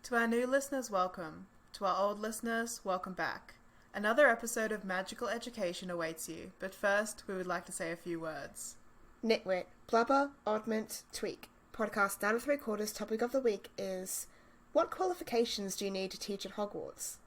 To our new listeners, welcome. To our old listeners, welcome back. Another episode of Magical Education awaits you, but first we would like to say a few words. Nitwit, blubber, oddment, tweak. Podcast down to 3/4 topic of the week is, what qualifications do you need to teach at Hogwarts?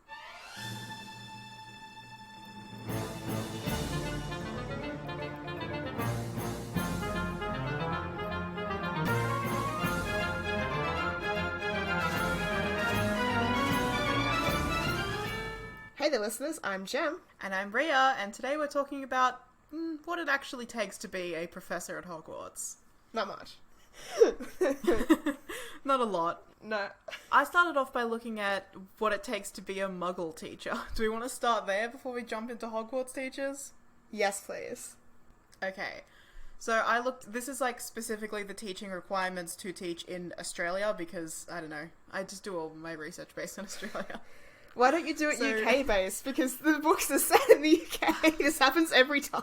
Hey there listeners, I'm Jem. And I'm Reeah, and today we're talking about what it actually takes to be a professor at Hogwarts. Not much. Not a lot. No. I started off by looking at what it takes to be a Muggle teacher. Do we want to start there before we jump into Hogwarts teachers? Yes, please. Okay. So I looked, this is like specifically the teaching requirements to teach in Australia because, I don't know, I just do all my research based on Australia. Why don't you do it UK based? Because the books are set in the UK. This happens every time.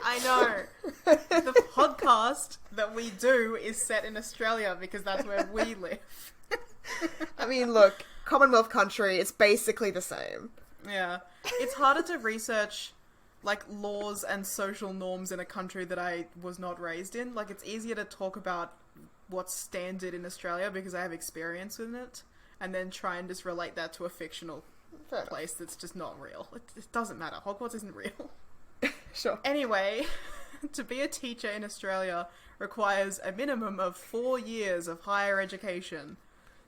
I know. The podcast that we do is set in Australia because that's where we live. I mean, look, Commonwealth country, it's basically the same. Yeah. It's harder to research, like, laws and social norms in a country that I was not raised in. Like, it's easier to talk about what's standard in Australia because I have experience with it, and then try and just relate that to a fictional place that's just not real. It doesn't matter. Hogwarts isn't real. Sure. Anyway, to be a teacher in Australia requires a minimum of 4 years of higher education.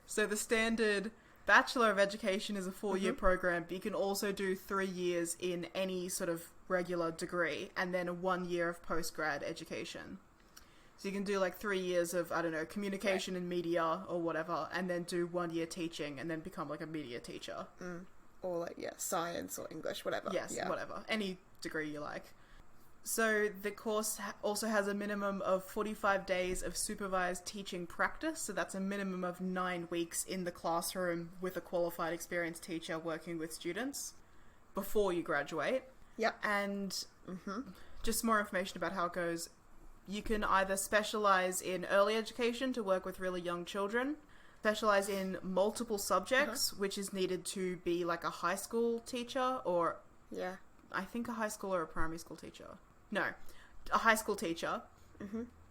So the standard Bachelor of Education is a 4-year program, but you can also do 3 years in any sort of regular degree, and then 1 year of post-grad education. So you can do like 3 years of, I don't know, communication and media or whatever, and then do 1 year teaching and then become like a media teacher. Or like, science or English, whatever. Yes, whatever. Any degree you like. So the course also has a minimum of 45 days of supervised teaching practice. So that's a minimum of 9 weeks in the classroom with a qualified experienced teacher working with students before you graduate. Yep. And just more information about how it goes. You can either specialise in early education to work with really young children, specialise in multiple subjects, which is needed to be like a high school teacher or... Yeah. I think a high school or a primary school teacher. No, a high school teacher,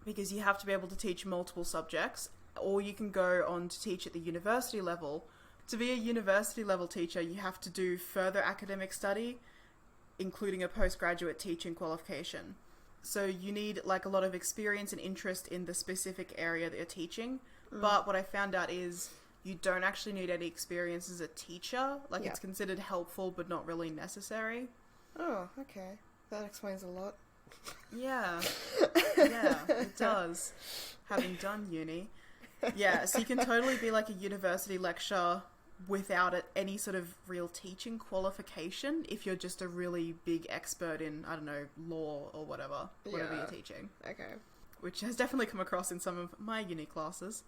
because you have to be able to teach multiple subjects, or you can go on to teach at the university level. To be a university level teacher, you have to do further academic study, including a postgraduate teaching qualification. So you need like a lot of experience and interest in the specific area that you're teaching. But what I found out is you don't actually need any experience as a teacher. Like it's considered helpful, but not really necessary. Oh, okay. That explains a lot. Yeah. Yeah, it does. Having done uni. Yeah, so you can totally be like a university lecturer without any sort of real teaching qualification if you're just a really big expert in, I don't know, law or whatever you're teaching. Okay. Which has definitely come across in some of my uni classes.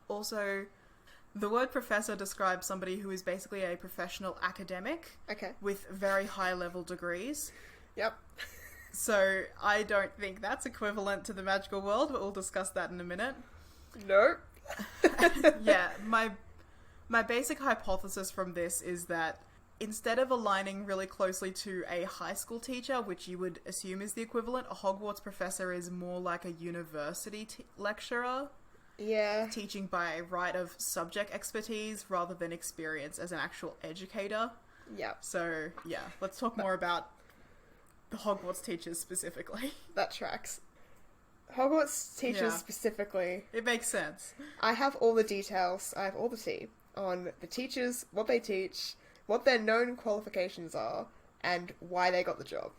Also, the word professor describes somebody who is basically a professional academic with very high level degrees. Yep. So I don't think that's equivalent to the magical world, but we'll discuss that in a minute. Nope. Yeah, my basic hypothesis from this is that instead of aligning really closely to a high school teacher, which you would assume is the equivalent, a Hogwarts professor is more like a university lecturer. Yeah. Teaching by right of subject expertise rather than experience as an actual educator. Yeah. So, yeah, let's talk more about the Hogwarts teachers specifically. That tracks. Hogwarts teachers specifically. It makes sense. I have all the details, I have all the tea on the teachers, what they teach, what their known qualifications are, and why they got the job.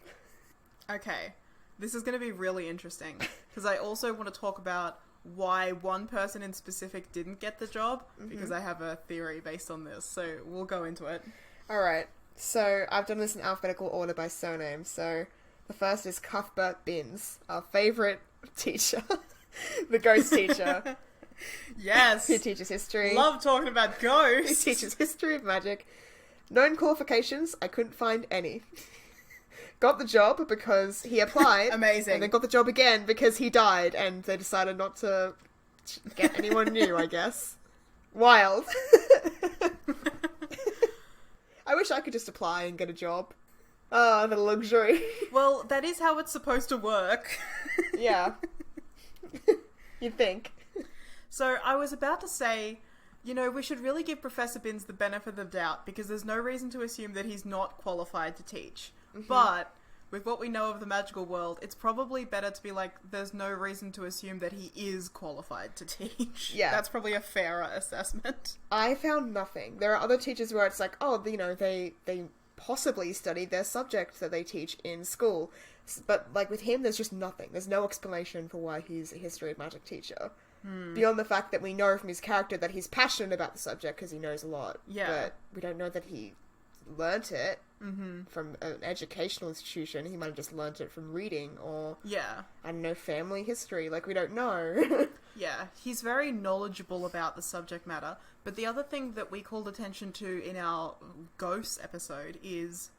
Okay. This is going to be really interesting, because I also want to talk about why one person in specific didn't get the job, because I have a theory based on this, so we'll go into it. Alright, so I've done this in alphabetical order by surname, so the first is Cuthbert Binns, our favourite teacher, the ghost teacher. Yes! Who teaches history. Love talking about ghosts! Who teaches history of magic. Known qualifications, I couldn't find any. Got the job because he applied. Amazing. And then got the job again because he died and they decided not to get anyone new, I guess. Wild. wish I could just apply and get a job. Ah, the luxury. Well, that is how it's supposed to work. Yeah. You'd think. So I was about to say, we should really give Professor Binns the benefit of the doubt, because there's no reason to assume that he's not qualified to teach. Mm-hmm. But with what we know of the magical world, it's probably better to be like, there's no reason to assume that he is qualified to teach. Yeah. That's probably a fairer assessment. I found nothing. There are other teachers where it's like, oh, they possibly studied their subject that they teach in school. But, like, with him, there's just nothing. There's no explanation for why he's a history of magic teacher. Beyond the fact that we know from his character that he's passionate about the subject because he knows a lot. Yeah. But we don't know that he learnt it from an educational institution. He might have just learnt it from reading or, I don't know, family history. Like, we don't know. Yeah, he's very knowledgeable about the subject matter. But the other thing that we called attention to in our Ghosts episode is,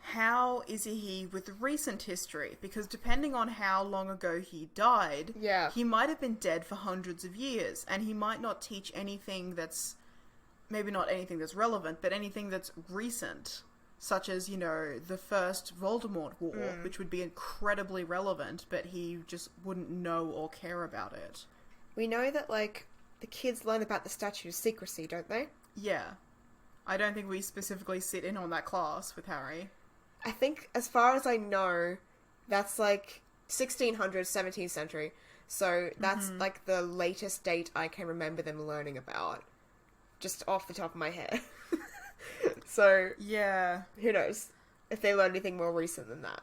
how is he with recent history? Because depending on how long ago he died, he might have been dead for hundreds of years, and he might not teach anything that's, maybe not anything that's relevant, but anything that's recent, such as, the first Voldemort War, which would be incredibly relevant, but he just wouldn't know or care about it. We know that, like, the kids learn about the Statute of Secrecy, don't they? Yeah. I don't think we specifically sit in on that class with Harry. I think, as far as I know, that's like 1600s, 17th century. So that's like the latest date I can remember them learning about. Just off the top of my head. So, yeah. Who knows if they learn anything more recent than that.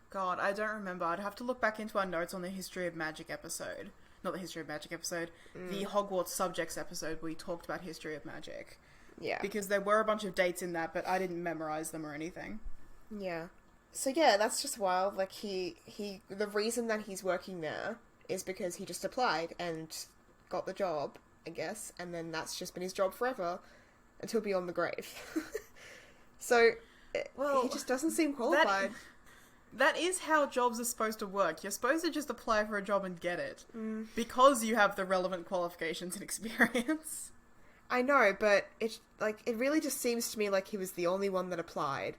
God, I don't remember. I'd have to look back into our notes on the History of Magic episode. Not the History of Magic episode. The Hogwarts Subjects episode where we talked about History of Magic. Yeah. Because there were a bunch of dates in that, but I didn't memorize them or anything. Yeah. So yeah, that's just wild. Like, the reason that he's working there is because he just applied and got the job, I guess, and then that's just been his job forever until beyond the grave. So, he just doesn't seem qualified. That is how jobs are supposed to work. You're supposed to just apply for a job and get it. Because you have the relevant qualifications and experience. I know, but it really just seems to me like he was the only one that applied.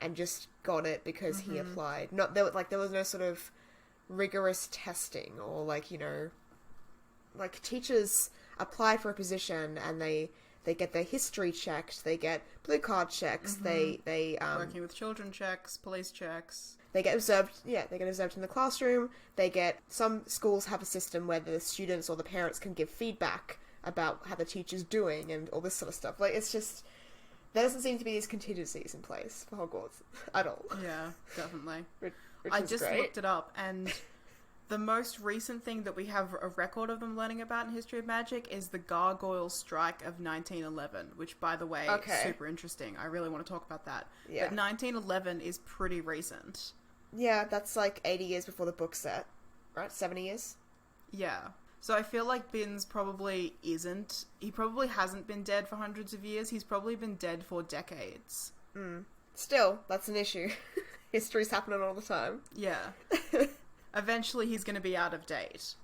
And just got it because he applied. There was no sort of rigorous testing or teachers apply for a position and they get their history checked, they get blue card checks, they working with children checks, police checks. They get observed. Yeah, they get observed in the classroom. Some schools have a system where the students or the parents can give feedback about how the teacher's doing and all this sort of stuff. Like, it's just. There doesn't seem to be these contingencies in place for Hogwarts at all. Yeah, definitely. Which I is just great. looked it up, and the most recent thing that we have a record of them learning about in History of Magic is the Gargoyle Strike of 1911, which, by the way, is super interesting. I really want to talk about that. Yeah. But 1911 is pretty recent. Yeah, that's like 80 years before the book's set, right? 70 years? Yeah. So I feel like Binns probably isn't. He probably hasn't been dead for hundreds of years. He's probably been dead for decades. Still, that's an issue. History's happening all the time. Yeah. Eventually he's going to be out of date.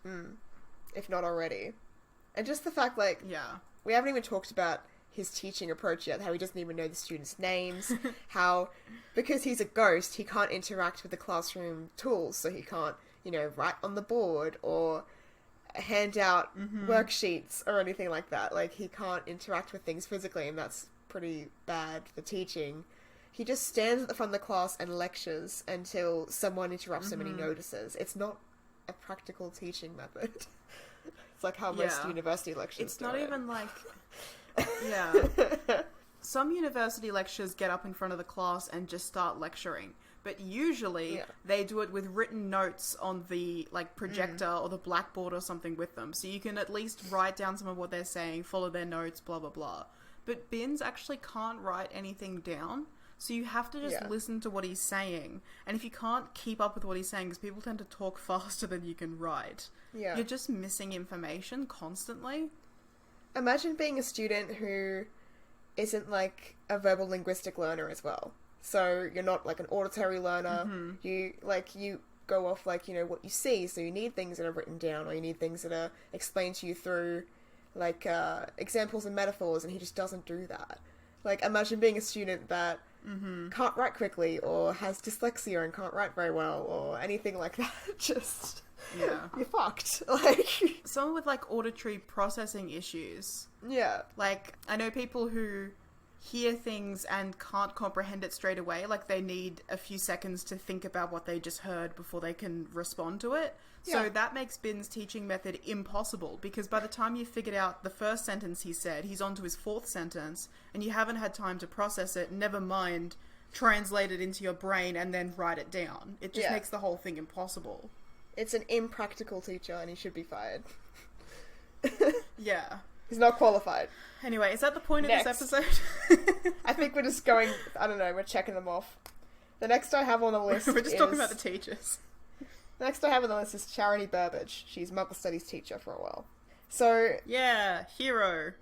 If not already. And just the fact, we haven't even talked about his teaching approach yet, how he doesn't even know the students' names, how, because he's a ghost, he can't interact with the classroom tools, so he can't, write on the board or hand out worksheets or anything like that. Like, he can't interact with things physically, and that's pretty bad for teaching. He just stands at the front of the class and lectures until someone interrupts him and he notices. It's not a practical teaching method. It's like how most university lectures It's not even like... Yeah. Some university lecturers get up in front of the class and just start lecturing. But usually they do it with written notes on the projector or the blackboard or something with them. So you can at least write down some of what they're saying, follow their notes, blah, blah, blah. But Binns actually can't write anything down. So you have to just listen to what he's saying. And if you can't keep up with what he's saying, because people tend to talk faster than you can write, you're just missing information constantly. Imagine being a student who isn't a verbal linguistic learner as well. So you're not an auditory learner. You go off what you see. So you need things that are written down, or you need things that are explained to you through examples and metaphors, and he just doesn't do that. Like, imagine being a student that can't write quickly, or has dyslexia and can't write very well, or anything like that. Just... Yeah. You're fucked. Like... Someone with, like, auditory processing issues. Yeah. Like, I know people who hear things and can't comprehend it straight away. Like, they need a few seconds to think about what they just heard before they can respond to it. So that makes Bin's teaching method impossible, because by the time you figured out the first sentence he said, he's on to his fourth sentence, and you haven't had time to process it, never mind translate it into your brain and then write it down. It just makes the whole thing impossible. It's an impractical teacher, and he should be fired. Yeah. He's not qualified. Anyway, is that the point of this episode? I think we're just going... I don't know, we're checking them off. The next I have on the list We're just talking about the teachers. The next I have on the list is Charity Burbidge. She's Muggle Studies teacher for a while. So... Yeah, hero.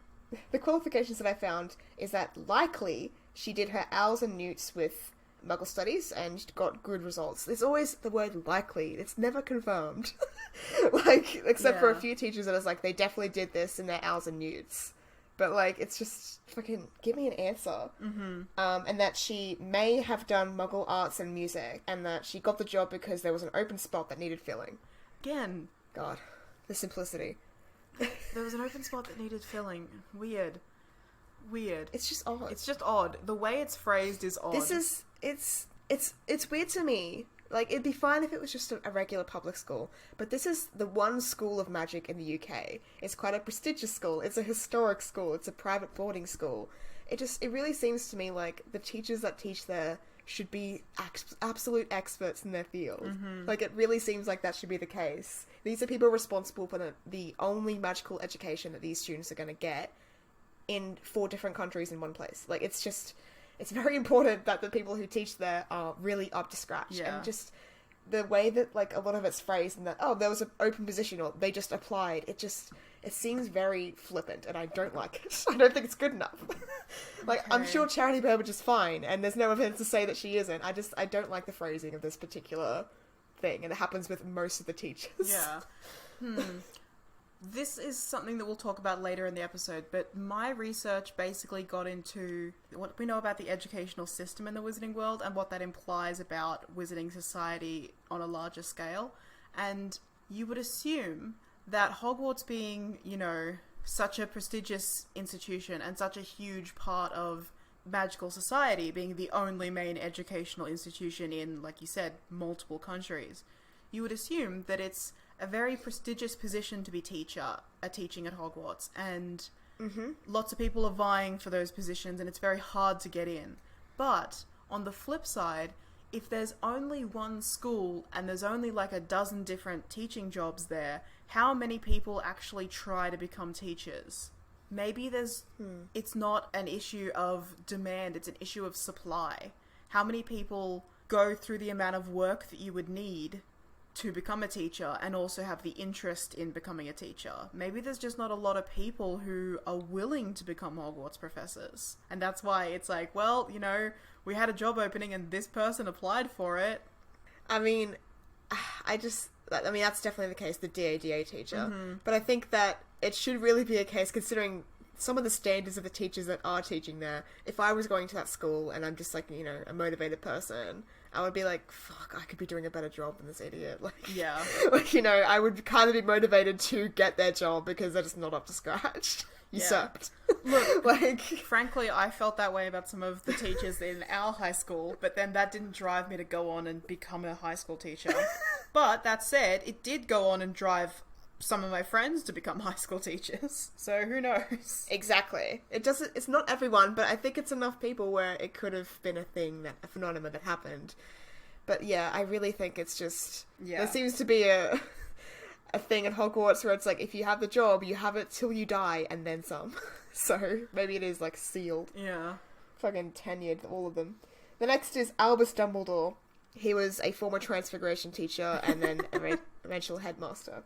The qualifications that I found is that likely she did her Owls and Newts with Muggle Studies and got good results. There's always the word likely. It's never confirmed. Like, except for a few teachers that is like, they definitely did this in their Owls and Newts. But, like, it's just fucking give me an answer. Mm-hmm. And that she may have done Muggle arts and music, and that she got the job because there was an open spot that needed filling. Again. God, the simplicity. There was an open spot that needed filling. Weird. It's just odd. It's just odd. The way it's phrased is odd. It's weird to me. Like, it'd be fine if it was just a regular public school, but this is the one school of magic in the UK. It's quite a prestigious school. It's a historic school. It's a private boarding school. It really seems to me like the teachers that teach there should be absolute experts in their field. Mm-hmm. Like, it really seems like that should be the case. These are people responsible for the only magical education that these students are going to get in 4 different countries in one place. Like, it's very important that the people who teach there are really up to scratch. Yeah. And just the way that, like, a lot of it's phrased and that, oh, there was an open position or they just applied. It seems very flippant and I don't like it. I don't think it's good enough. Like, okay. I'm sure Charity Burbidge is fine and there's no evidence to say that she isn't. I don't like the phrasing of this particular thing, and it happens with most of the teachers. Yeah. This is something that we'll talk about later in the episode, but my research basically got into what we know about the educational system in the wizarding world and what that implies about wizarding society on a larger scale. And you would assume that Hogwarts being, you know, such a prestigious institution and such a huge part of magical society, being the only main educational institution in, like you said, multiple countries, you would assume that it's a very prestigious position to be teaching at Hogwarts, and lots of people are vying for those positions and it's very hard to get in. But on the flip side, if there's only one school and there's only like a dozen different teaching jobs there, how many people actually try to become teachers? Maybe it's not an issue of demand, it's an issue of supply. How many people go through the amount of work that you would need to become a teacher and also have the interest in becoming a teacher? Maybe there's just not a lot of people who are willing to become Hogwarts professors. And that's why it's like, well, you know, we had a job opening and this person applied for it. I mean, that's definitely the case, the DADA teacher. But I think that it should really be a case, considering some of the standards of the teachers that are teaching there. If I was going to that school and I'm just like, you know, a motivated person, I would be like, fuck, I could be doing a better job than this idiot. Like, yeah. Like, you know, I would kind of be motivated to get their job because they're just not up to scratch. You sucked. Look, like, frankly, I felt that way about some of the teachers in our high school, but then that didn't drive me to go on and become a high school teacher. But that said, it did go on and drive some of my friends to become high school teachers. So who knows? Exactly. It's not everyone, but I think it's enough people where it could have been a phenomenon that happened. But yeah, I really think it's just, there seems to be a thing at Hogwarts where it's like, if you have the job, you have it till you die and then some. So maybe it is like sealed. Yeah. Fucking tenured, all of them. The next is Albus Dumbledore. He was a former Transfiguration teacher and then eventual headmaster.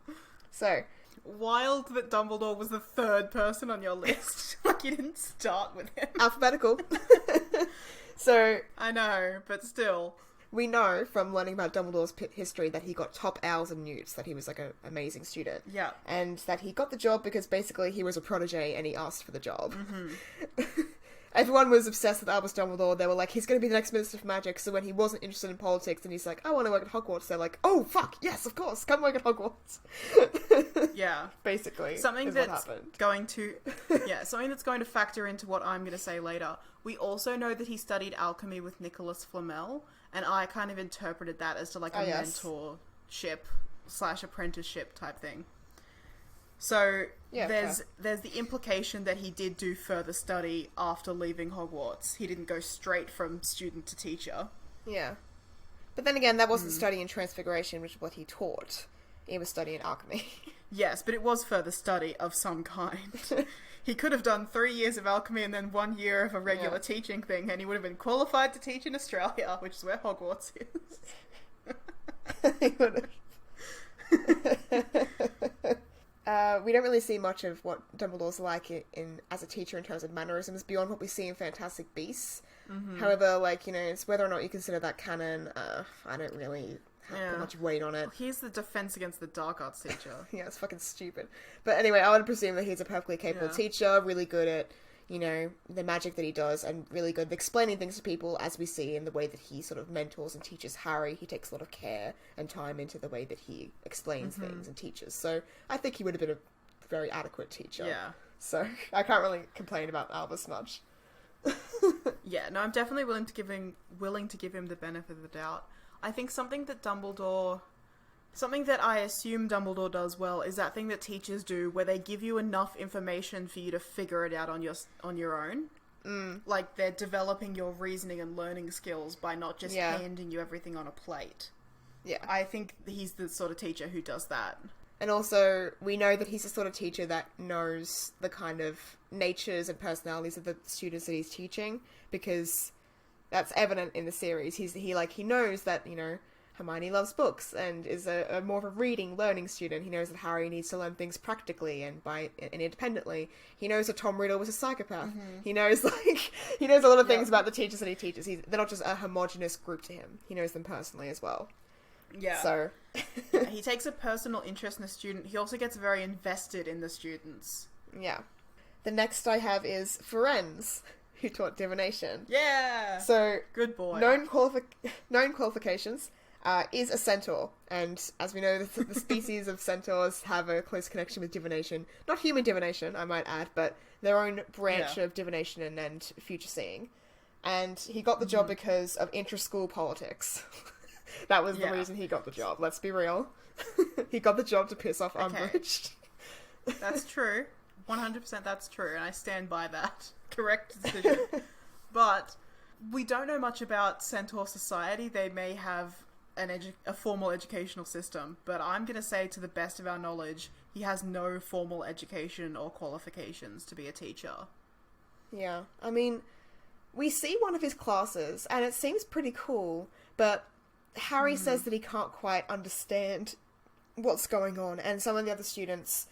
So, wild that Dumbledore was the third person on your list. Like, you didn't start with him. Alphabetical. So, I know, but still. We know from learning about Dumbledore's history that he got top Owls and Newts, that he was like an amazing student. Yeah. And that he got the job because basically he was a protege and he asked for the job. Everyone was obsessed with Albus Dumbledore. They were like, he's going to be the next Minister for Magic. So when he wasn't interested in politics and he's like, I want to work at Hogwarts, they're like, oh, fuck, yes, of course, come work at Hogwarts. Yeah. Basically, something that's going to factor into what I'm going to say later. We also know that he studied alchemy with Nicholas Flamel, and I kind of interpreted that as to like a mentorship / apprenticeship type thing. So there's the implication that he did do further study after leaving Hogwarts. He didn't go straight from student to teacher. Yeah. But then again, that wasn't study in Transfiguration, which is what he taught. He was studying alchemy. Yes, but it was further study of some kind. He could have done 3 years of alchemy and then 1 year of a regular teaching thing, and he would have been qualified to teach in Australia, which is where Hogwarts is. He would have. We don't really see much of what Dumbledore's like in as a teacher in terms of mannerisms beyond what we see in Fantastic Beasts. Mm-hmm. However, like, you know, it's whether or not you consider that canon. I don't really put much weight on it. He's the defense against the dark arts teacher. Yeah, it's fucking stupid. But anyway, I would presume that he's a perfectly capable teacher, really good at, you know, the magic that he does, and really good at explaining things to people, as we see in the way that he sort of mentors and teaches Harry. He takes a lot of care and time into the way that he explains things and teaches. So I think he would have been a very adequate teacher. Yeah. So I can't really complain about Albus much. Yeah, no, I'm definitely willing to give him the benefit of the doubt. I think something that I assume Dumbledore does well is that thing that teachers do where they give you enough information for you to figure it out on your own. Like, they're developing your reasoning and learning skills by not just handing you everything on a plate. Yeah. I think he's the sort of teacher who does that. And also, we know that he's the sort of teacher that knows the kind of natures and personalities of the students that he's teaching, because that's evident in the series. He knows that, you know, Hermione loves books and is a more of a reading, learning student. He knows that Harry needs to learn things practically and independently. He knows that Tom Riddle was a psychopath. Mm-hmm. He knows a lot of things about the teachers that he teaches. They're not just a homogenous group to him. He knows them personally as well. Yeah. So he takes a personal interest in the student. He also gets very invested in the students. Yeah. The next I have is Ferenz, who taught divination. Yeah. So good boy. Known qualifications. Is a centaur, and as we know, the species of centaurs have a close connection with divination. Not human divination, I might add, but their own branch of divination and future seeing. And he got the job because of intra-school politics. That was the reason he got the job, let's be real. He got the job to piss off Umbridge. That's true. 100% that's true, and I stand by that. Correct decision. But we don't know much about centaur society. They may have a formal educational system, but I'm going to say, to the best of our knowledge, he has no formal education or qualifications to be a teacher. Yeah, I mean, we see one of his classes, and it seems pretty cool, but Harry says that he can't quite understand what's going on, and some of the other students,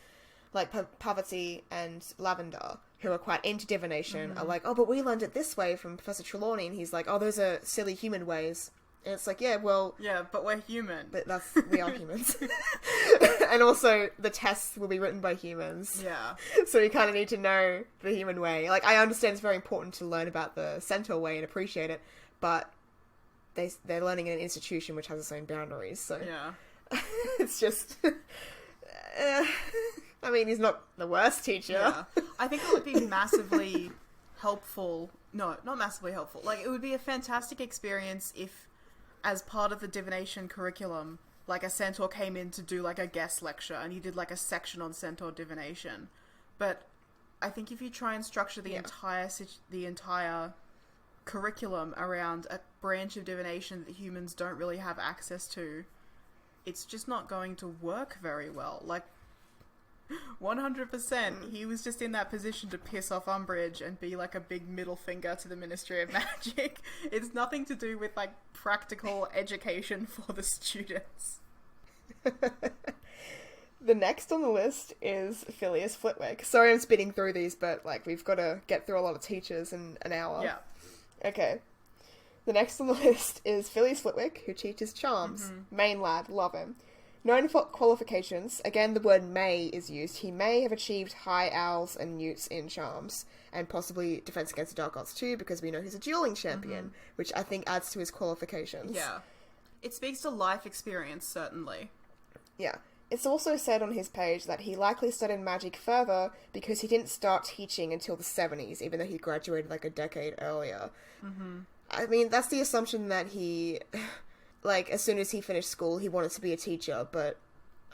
like Parvati and Lavender, who are quite into divination, are like, oh, but we learned it this way from Professor Trelawny, and he's like, oh, those are silly human ways. And it's like, yeah, well... Yeah, but we're human. But we are humans. And also, the tests will be written by humans. Yeah. So you kind of need to know the human way. Like, I understand it's very important to learn about the centaur way and appreciate it, but they're learning in an institution which has its own boundaries, so... Yeah. It's just... I mean, he's not the worst teacher. Yeah. I think it would be massively helpful... No, not massively helpful. Like, it would be a fantastic experience if, as part of the divination curriculum, like, a centaur came in to do, like, a guest lecture, and he did, like, a section on centaur divination. But I think if you try and structure the entire curriculum around a branch of divination that humans don't really have access to, it's just not going to work very well. Like, 100%, he was just in that position to piss off Umbridge and be like a big middle finger to the Ministry of Magic. It's nothing to do with, like, practical education for the students. The next on the list is Phillius Flitwick. Sorry I'm speeding through these, but, like, we've got to get through a lot of teachers in an hour. Yeah. Okay. The next on the list is Phillius Flitwick, who teaches charms. Main lad, love him. Known qualifications, again the word may is used. He may have achieved high owls and newts in charms, and possibly defense against the dark arts too, because we know he's a dueling champion, which I think adds to his qualifications. Yeah. It speaks to life experience, certainly. Yeah. It's also said on his page that he likely studied magic further because he didn't start teaching until the 70s, even though he graduated like a decade earlier. I mean, that's the assumption that he... Like, as soon as he finished school, he wanted to be a teacher, but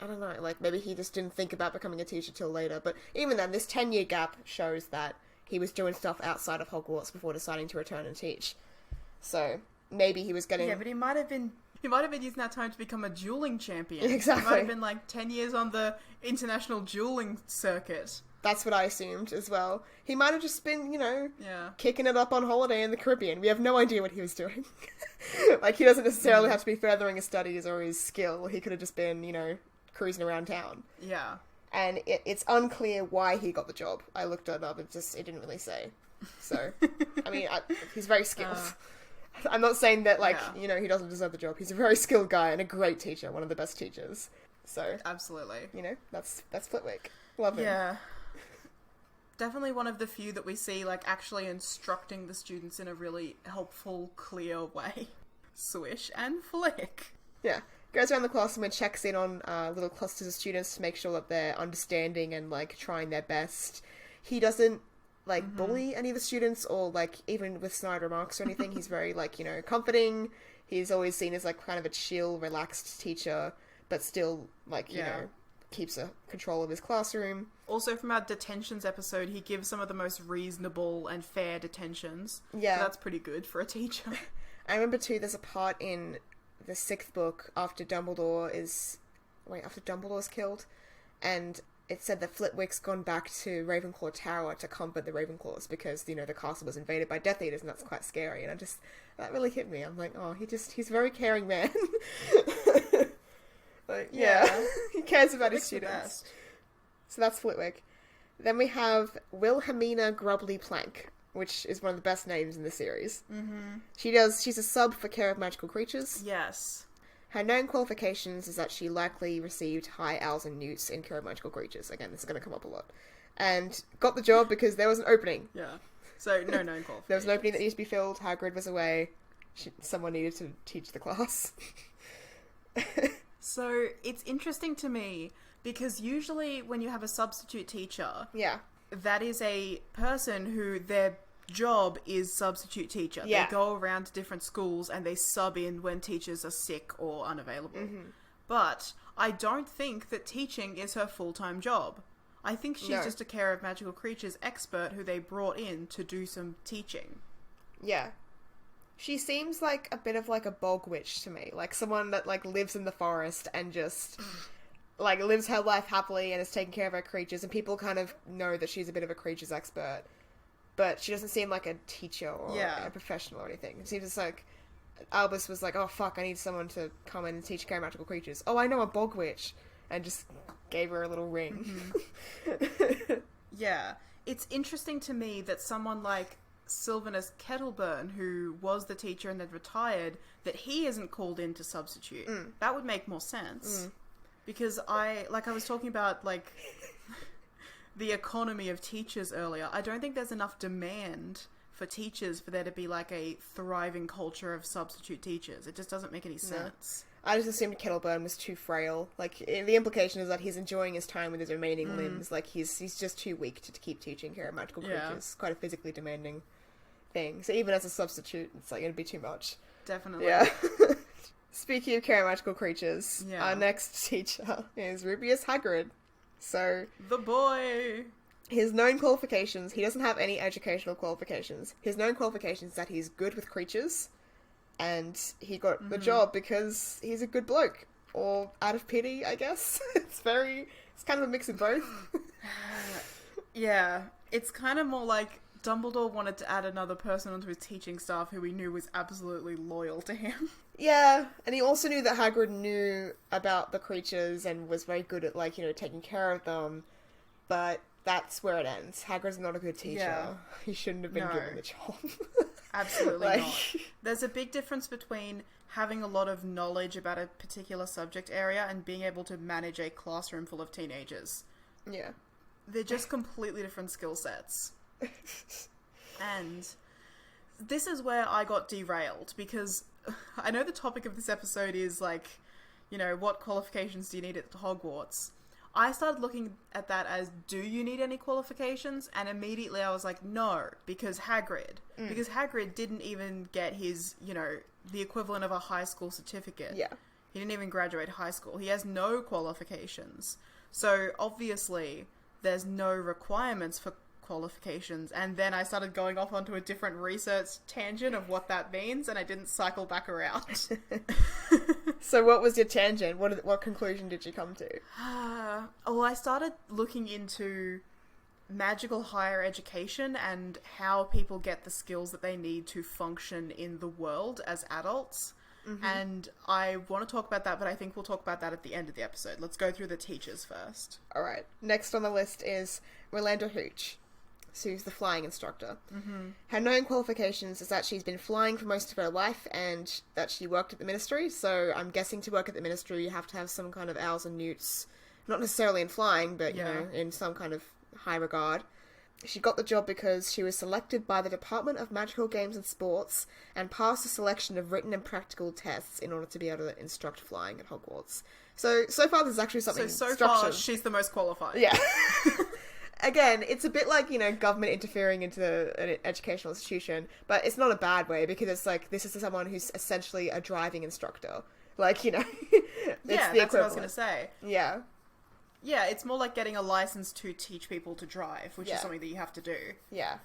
I don't know, like, maybe he just didn't think about becoming a teacher till later. But even then, this 10-year gap shows that he was doing stuff outside of Hogwarts before deciding to return and teach. So, maybe he was getting... Yeah, but he might have been using that time to become a dueling champion. Exactly. He might have been, like, 10 years on the international dueling circuit. That's what I assumed as well. He might have just been, you know, yeah, kicking it up on holiday in the Caribbean. We have no idea what he was doing. Like, he doesn't necessarily have to be furthering his studies or his skill. He could have just been, you know, cruising around town. Yeah. And it's unclear why he got the job. I looked it up, it didn't really say. So, I mean, he's very skilled. I'm not saying that, like, you know, he doesn't deserve the job. He's a very skilled guy and a great teacher, one of the best teachers. So, absolutely. You know, that's Flitwick. Love him. Yeah. Definitely one of the few that we see, like, actually instructing the students in a really helpful, clear way. Swish and flick. Yeah. Goes around the classroom and checks in on little clusters of students to make sure that they're understanding and, like, trying their best. He doesn't, like, bully any of the students or, like, even with snide remarks or anything. He's very, like, you know, comforting. He's always seen as, like, kind of a chill, relaxed teacher, but still, like, you know, keeps a control of his classroom. Also, from our detentions episode, he gives some of the most reasonable and fair detentions. Yeah. So that's pretty good for a teacher. I remember, too, there's a part in the 6th book after Dumbledore's killed, and it said that Flitwick's gone back to Ravenclaw Tower to comfort the Ravenclaws because, you know, the castle was invaded by Death Eaters, and that's quite scary. And that really hit me. I'm like, oh, he's a very caring man. Like, yeah. He cares about his students. So that's Flitwick. Then we have Wilhelmina Grubbly Plank, which is one of the best names in the series. She's a sub for Care of Magical Creatures. Yes. Her known qualifications is that she likely received high owls and newts in Care of Magical Creatures. Again, this is going to come up a lot. And got the job because there was an opening. Yeah. So, no known qualifications. There was an opening that needed to be filled. Hagrid was away. Someone needed to teach the class. So, it's interesting to me because usually when you have a substitute teacher, that is a person who their job is substitute teacher. Yeah. They go around to different schools and they sub in when teachers are sick or unavailable. But I don't think that teaching is her full-time job. I think she's just a Care of Magical Creatures expert who they brought in to do some teaching. Yeah. She seems like a bit of like a bog witch to me. Like someone that like lives in the forest and just like lives her life happily and is taking care of her creatures, and people kind of know that she's a bit of a creatures expert. But she doesn't seem like a teacher or a professional or anything. It seems just like Albus was like, oh fuck, I need someone to come in and teach Care of Magical Creatures. Oh, I know a bog witch. And just gave her a little ring. Yeah. It's interesting to me that someone like Sylvanus Kettleburn, who was the teacher and then retired, that he isn't called in to substitute. That would make more sense. Because I was talking about, like, the economy of teachers earlier. I don't think there's enough demand for teachers for there to be, like, a thriving culture of substitute teachers. It just doesn't make any sense. I just assumed Kettleburn was too frail. Like, the implication is that he's enjoying his time with his remaining limbs. Like, he's just too weak to keep teaching Care of Magical Creatures. It's quite a physically demanding thing. So even as a substitute, it's like, it'd be too much. Definitely. Yeah. Speaking of Care of Magical Creatures, our next teacher is Rubius Hagrid. So... the boy! His known qualifications, he doesn't have any educational qualifications. His known qualifications is that he's good with creatures, and he got the job because he's a good bloke. Or out of pity, I guess. It's kind of a mix of both. Yeah, it's kind of more like Dumbledore wanted to add another person onto his teaching staff who he knew was absolutely loyal to him. Yeah, and he also knew that Hagrid knew about the creatures and was very good at, like, you know, taking care of them, but that's where it ends. Hagrid's not a good teacher. Yeah. He shouldn't have been given the job. Absolutely not. There's a big difference between having a lot of knowledge about a particular subject area and being able to manage a classroom full of teenagers. Yeah. They're just completely different skill sets. And this is where I got derailed, because I know the topic of this episode is like, you know, what qualifications do you need at Hogwarts? I started looking at that as, do you need any qualifications? And immediately I was like, no, because Hagrid. Because Hagrid didn't even get his, you know, the equivalent of a high school certificate. Yeah. He didn't even graduate high school. He has no qualifications. So obviously there's no requirements for qualifications. And then I started going off onto a different research tangent of what that means, and I didn't cycle back around. So what was your tangent? What conclusion did you come to? Well, I started looking into magical higher education and how people get the skills that they need to function in the world as adults. And I want to talk about that, but I think we'll talk about that at the end of the episode. Let's go through the teachers first. Alright. Next on the list is Milanda Hooch, who's the flying instructor. Her known qualifications is that she's been flying for most of her life and that she worked at the ministry, so I'm guessing to work at the ministry you have to have some kind of owls and newts, not necessarily in flying, but, you know, in some kind of high regard. She got the job because she was selected by the Department of Magical Games and Sports and passed a selection of written and practical tests in order to be able to instruct flying at Hogwarts. So far there's actually something So far, she's the most qualified. Yeah. Again, it's a bit like, you know, government interfering into an educational institution, but it's not a bad way, because it's like, this is someone who's essentially a driving instructor. Like, you know, it's yeah, the that's what I was equivalent. going to say. Yeah. Yeah, it's more like getting a license to teach people to drive, which is something that you have to do. Yeah.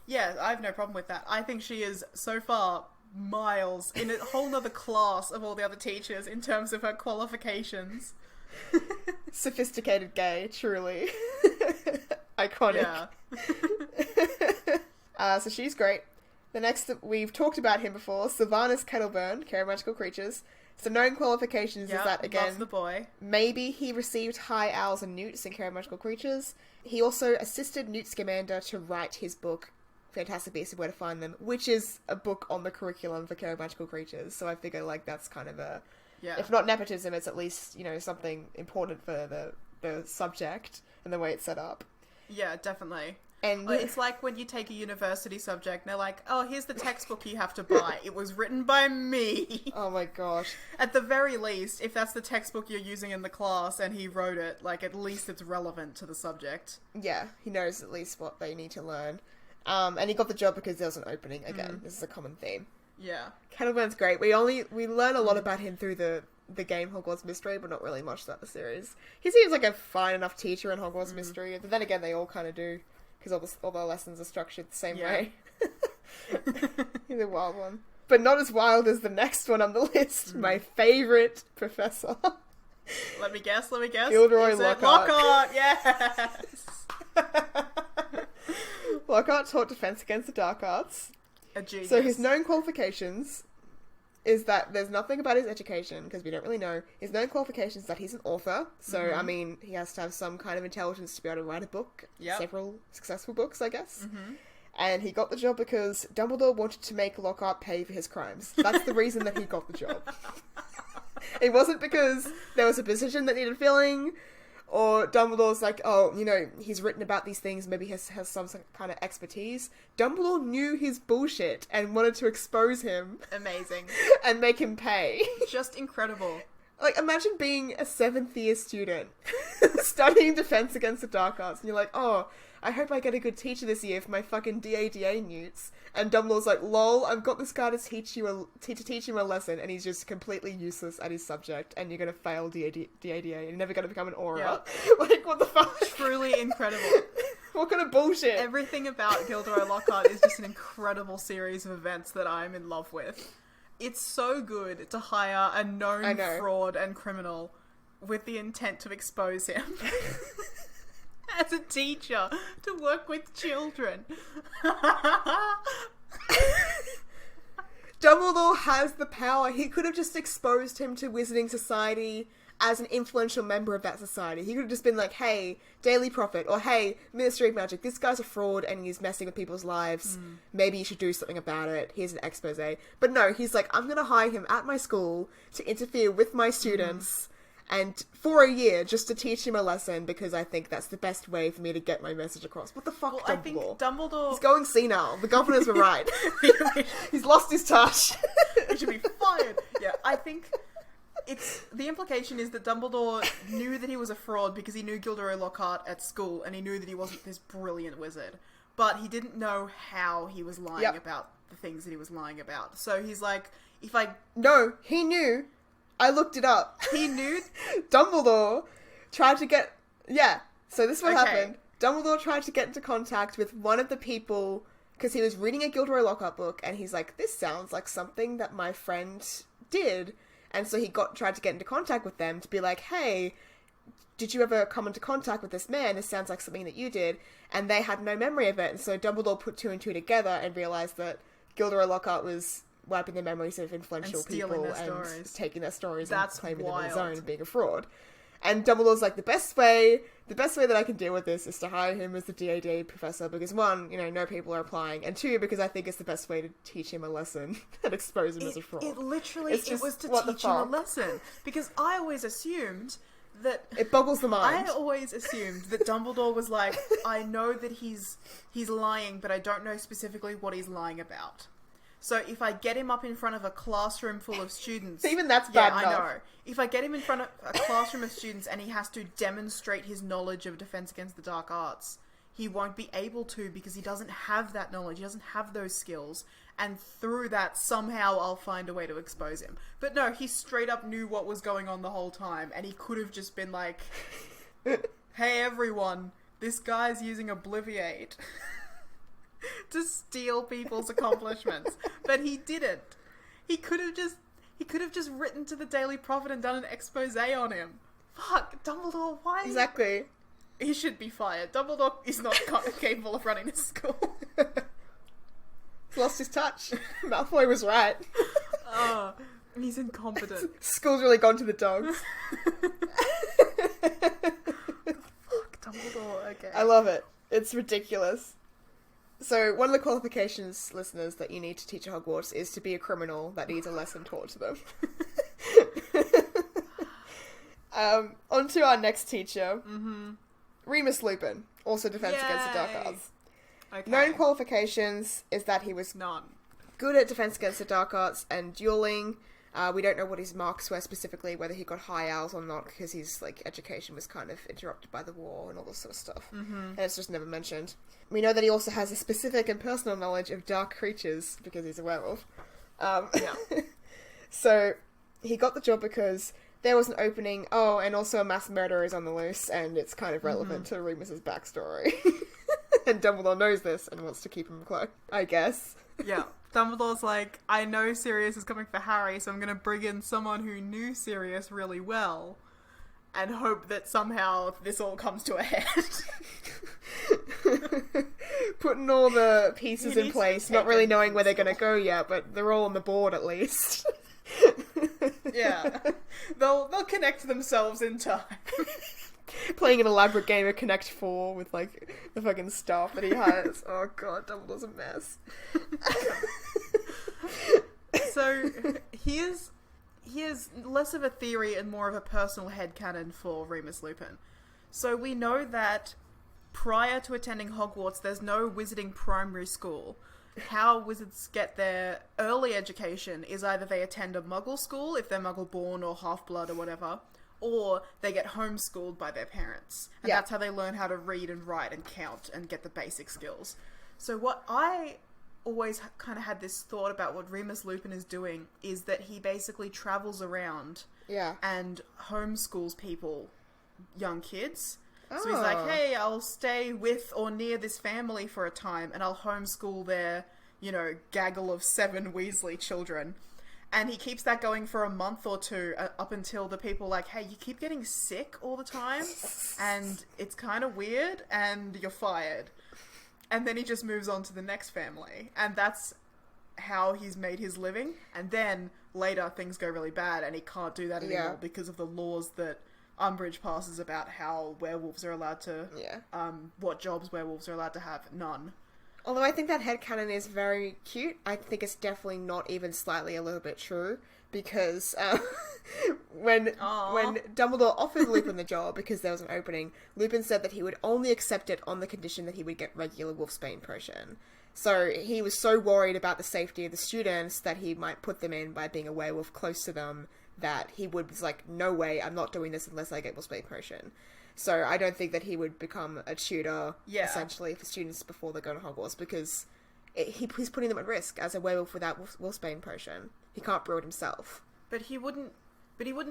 Yeah, I have no problem with that. I think she is, so far, miles in a whole nother class of all the other teachers in terms of her qualifications. Sophisticated gay, truly. Iconic. Yeah. So she's great. The next, we've talked about him before, Sylvanus Kettleburn, Care of Magical Creatures. So known qualifications is that, again, loves the boy. Maybe he received high owls and newts in Care of Magical Creatures. He also assisted Newt Scamander to write his book, Fantastic Beasts and Where to Find Them, which is a book on the curriculum for Care of Magical Creatures. So I figure, like, that's kind of a... Yeah. If not nepotism, it's at least, you know, something important for the subject and the way it's set up. Yeah, definitely. And it's like when you take a university subject and they're like, oh, here's the textbook you have to buy. It was written by me. Oh my gosh. At the very least, if that's the textbook you're using in the class and he wrote it, like, at least it's relevant to the subject. Yeah, he knows at least what they need to learn. And he got the job because there was an opening. Again, this is a common theme. Yeah. Kettleburn's great. We learn a lot about him through the game Hogwarts Mystery, but not really much about the series. He seems like a fine enough teacher in Hogwarts Mystery, but then again, they all kind of do, because all the lessons are structured the same way. He's a wild one. But not as wild as the next one on the list, my favourite professor. Let me guess. Gilderoy Lockhart. Lockhart, yes! Lockhart taught Defense Against the Dark Arts. A genius. So his known qualifications is that there's nothing about his education, because we don't really know. His known qualifications is that he's an author. So, I mean, he has to have some kind of intelligence to be able to write a book. Yep. Several successful books, I guess. And he got the job because Dumbledore wanted to make Lockhart pay for his crimes. That's the reason that he got the job. It wasn't because there was a position that needed filling, or Dumbledore's like, oh, you know, he's written about these things, maybe he has some kind of expertise. Dumbledore knew his bullshit and wanted to expose him. Amazing. And make him pay. Just incredible. Like, imagine being a 7th year student studying Defense Against the Dark Arts, and you're like, oh, I hope I get a good teacher this year for my fucking DADA newts. And Dumbledore's like, lol, I've got this guy to teach you a lesson, and he's just completely useless at his subject, and you're gonna fail DADA, and you're never gonna become an aura. Yep. Like, what the fuck? Truly incredible. What kind of bullshit? Everything about Gilderoy Lockhart is just an incredible series of events that I'm in love with. It's so good to hire a known fraud and criminal with the intent to expose him. As a teacher, to work with children. Dumbledore has the power. He could have just exposed him to Wizarding Society as an influential member of that society. He could have just been like, hey, Daily Prophet, or hey, Ministry of Magic, this guy's a fraud and he's messing with people's lives. Maybe you should do something about it. Here's an expose. But no, he's like, I'm going to hire him at my school to interfere with my students and for a year just to teach him a lesson because I think that's the best way for me to get my message across. What the fuck, Dumbledore? I think Dumbledore... He's going senile. The governors were right. He's lost his touch. He should be fired. Yeah, I think the implication is that Dumbledore knew that he was a fraud because he knew Gilderoy Lockhart at school and he knew that he wasn't this brilliant wizard. But he didn't know how he was lying about the things that he was lying about. So he's like, No, he knew... I looked it up. He knew? Dumbledore tried to get... Yeah, so this is what happened. Dumbledore tried to get into contact with one of the people because he was reading a Gilderoy Lockhart book and he's like, this sounds like something that my friend did. And so he tried to get into contact with them to be like, hey, did you ever come into contact with this man? This sounds like something that you did. And they had no memory of it. And so Dumbledore put two and two together and realised that Gilderoy Lockhart was wiping the memories of influential people and taking their stories and claiming them on his own and being a fraud. And Dumbledore's like, the best way that I can deal with this is to hire him as the DAD professor because one, no people are applying, and two, because I think it's the best way to teach him a lesson and expose him as a fraud. It was to teach him a lesson because I always assumed that... It boggles the mind. I always assumed that Dumbledore was like, I know that he's lying, but I don't know specifically what he's lying about. So if I get him up in front of a classroom full of students... Even that's bad enough. I know. If I get him in front of a classroom of students and he has to demonstrate his knowledge of Defense Against the Dark Arts, he won't be able to because he doesn't have that knowledge. He doesn't have those skills. And through that, somehow I'll find a way to expose him. But no, he straight up knew what was going on the whole time. And he could have just been like, hey everyone, this guy's using Obliviate. To steal people's accomplishments, but he didn't. He could have just written to the Daily Prophet and done an expose on him. Fuck, Dumbledore, why? Exactly. He should be fired. Dumbledore is not capable of running a school. He's lost his touch. Malfoy was right. He's incompetent. School's really gone to the dogs. Fuck, Dumbledore, okay. I love it. It's ridiculous. So, one of the qualifications, listeners, that you need to teach at Hogwarts is to be a criminal that needs a lesson taught to them. On to our next teacher. Remus Lupin, also Defense Against the Dark Arts. Okay. Known qualifications is that he was good at Defense Against the Dark Arts and dueling. We don't know what his marks were specifically, whether he got high owls or not, because his education was kind of interrupted by the war and all this sort of stuff. And it's just never mentioned. We know that he also has a specific and personal knowledge of dark creatures, because he's a werewolf. So, he got the job because there was an opening, and also a mass murderer is on the loose, and it's kind of relevant to Remus's backstory. And Dumbledore knows this and wants to keep him close, I guess. Yeah. Dumbledore's like, I know Sirius is coming for Harry, so I'm going to bring in someone who knew Sirius really well and hope that somehow this all comes to a head. Putting all the pieces in place, not really knowing where they're going to go yet, but they're all on the board at least. Yeah. They'll connect themselves in time. Playing an elaborate game of Connect 4 with, the fucking staff that he has. Oh god, Dumbledore's a mess. So, he is less of a theory and more of a personal headcanon for Remus Lupin. So we know that prior to attending Hogwarts, there's no wizarding primary school. How wizards get their early education is either they attend a muggle school, if they're muggle-born or half-blood or whatever, or they get homeschooled by their parents. And that's how they learn how to read and write and count and get the basic skills. So what I always kind of had this thought about what Remus Lupin is doing is that he basically travels around and homeschools people, young kids. So he's like, hey, I'll stay with or near this family for a time and I'll homeschool their, gaggle of 7 Weasley children. And he keeps that going for a month or two up until the people are like, hey, you keep getting sick all the time and it's kind of weird and you're fired. And then he just moves on to the next family. And that's how he's made his living, and then later things go really bad and he can't do that anymore because of the laws that Umbridge passes about how werewolves are allowed to, what jobs werewolves are allowed to have. None. Although I think that headcanon is very cute, I think it's definitely not even slightly a little bit true, because when Dumbledore offered Lupin the job, because there was an opening, Lupin said that he would only accept it on the condition that he would get regular wolfsbane potion. So he was so worried about the safety of the students that he might put them in by being a werewolf close to them, that he was like, no way, I'm not doing this unless I get wolfsbane potion. So I don't think that he would become a tutor, essentially, for students before they go to Hogwarts, because he's putting them at risk as a werewolf without wolfsbane potion. He can't brew it himself. But he wouldn't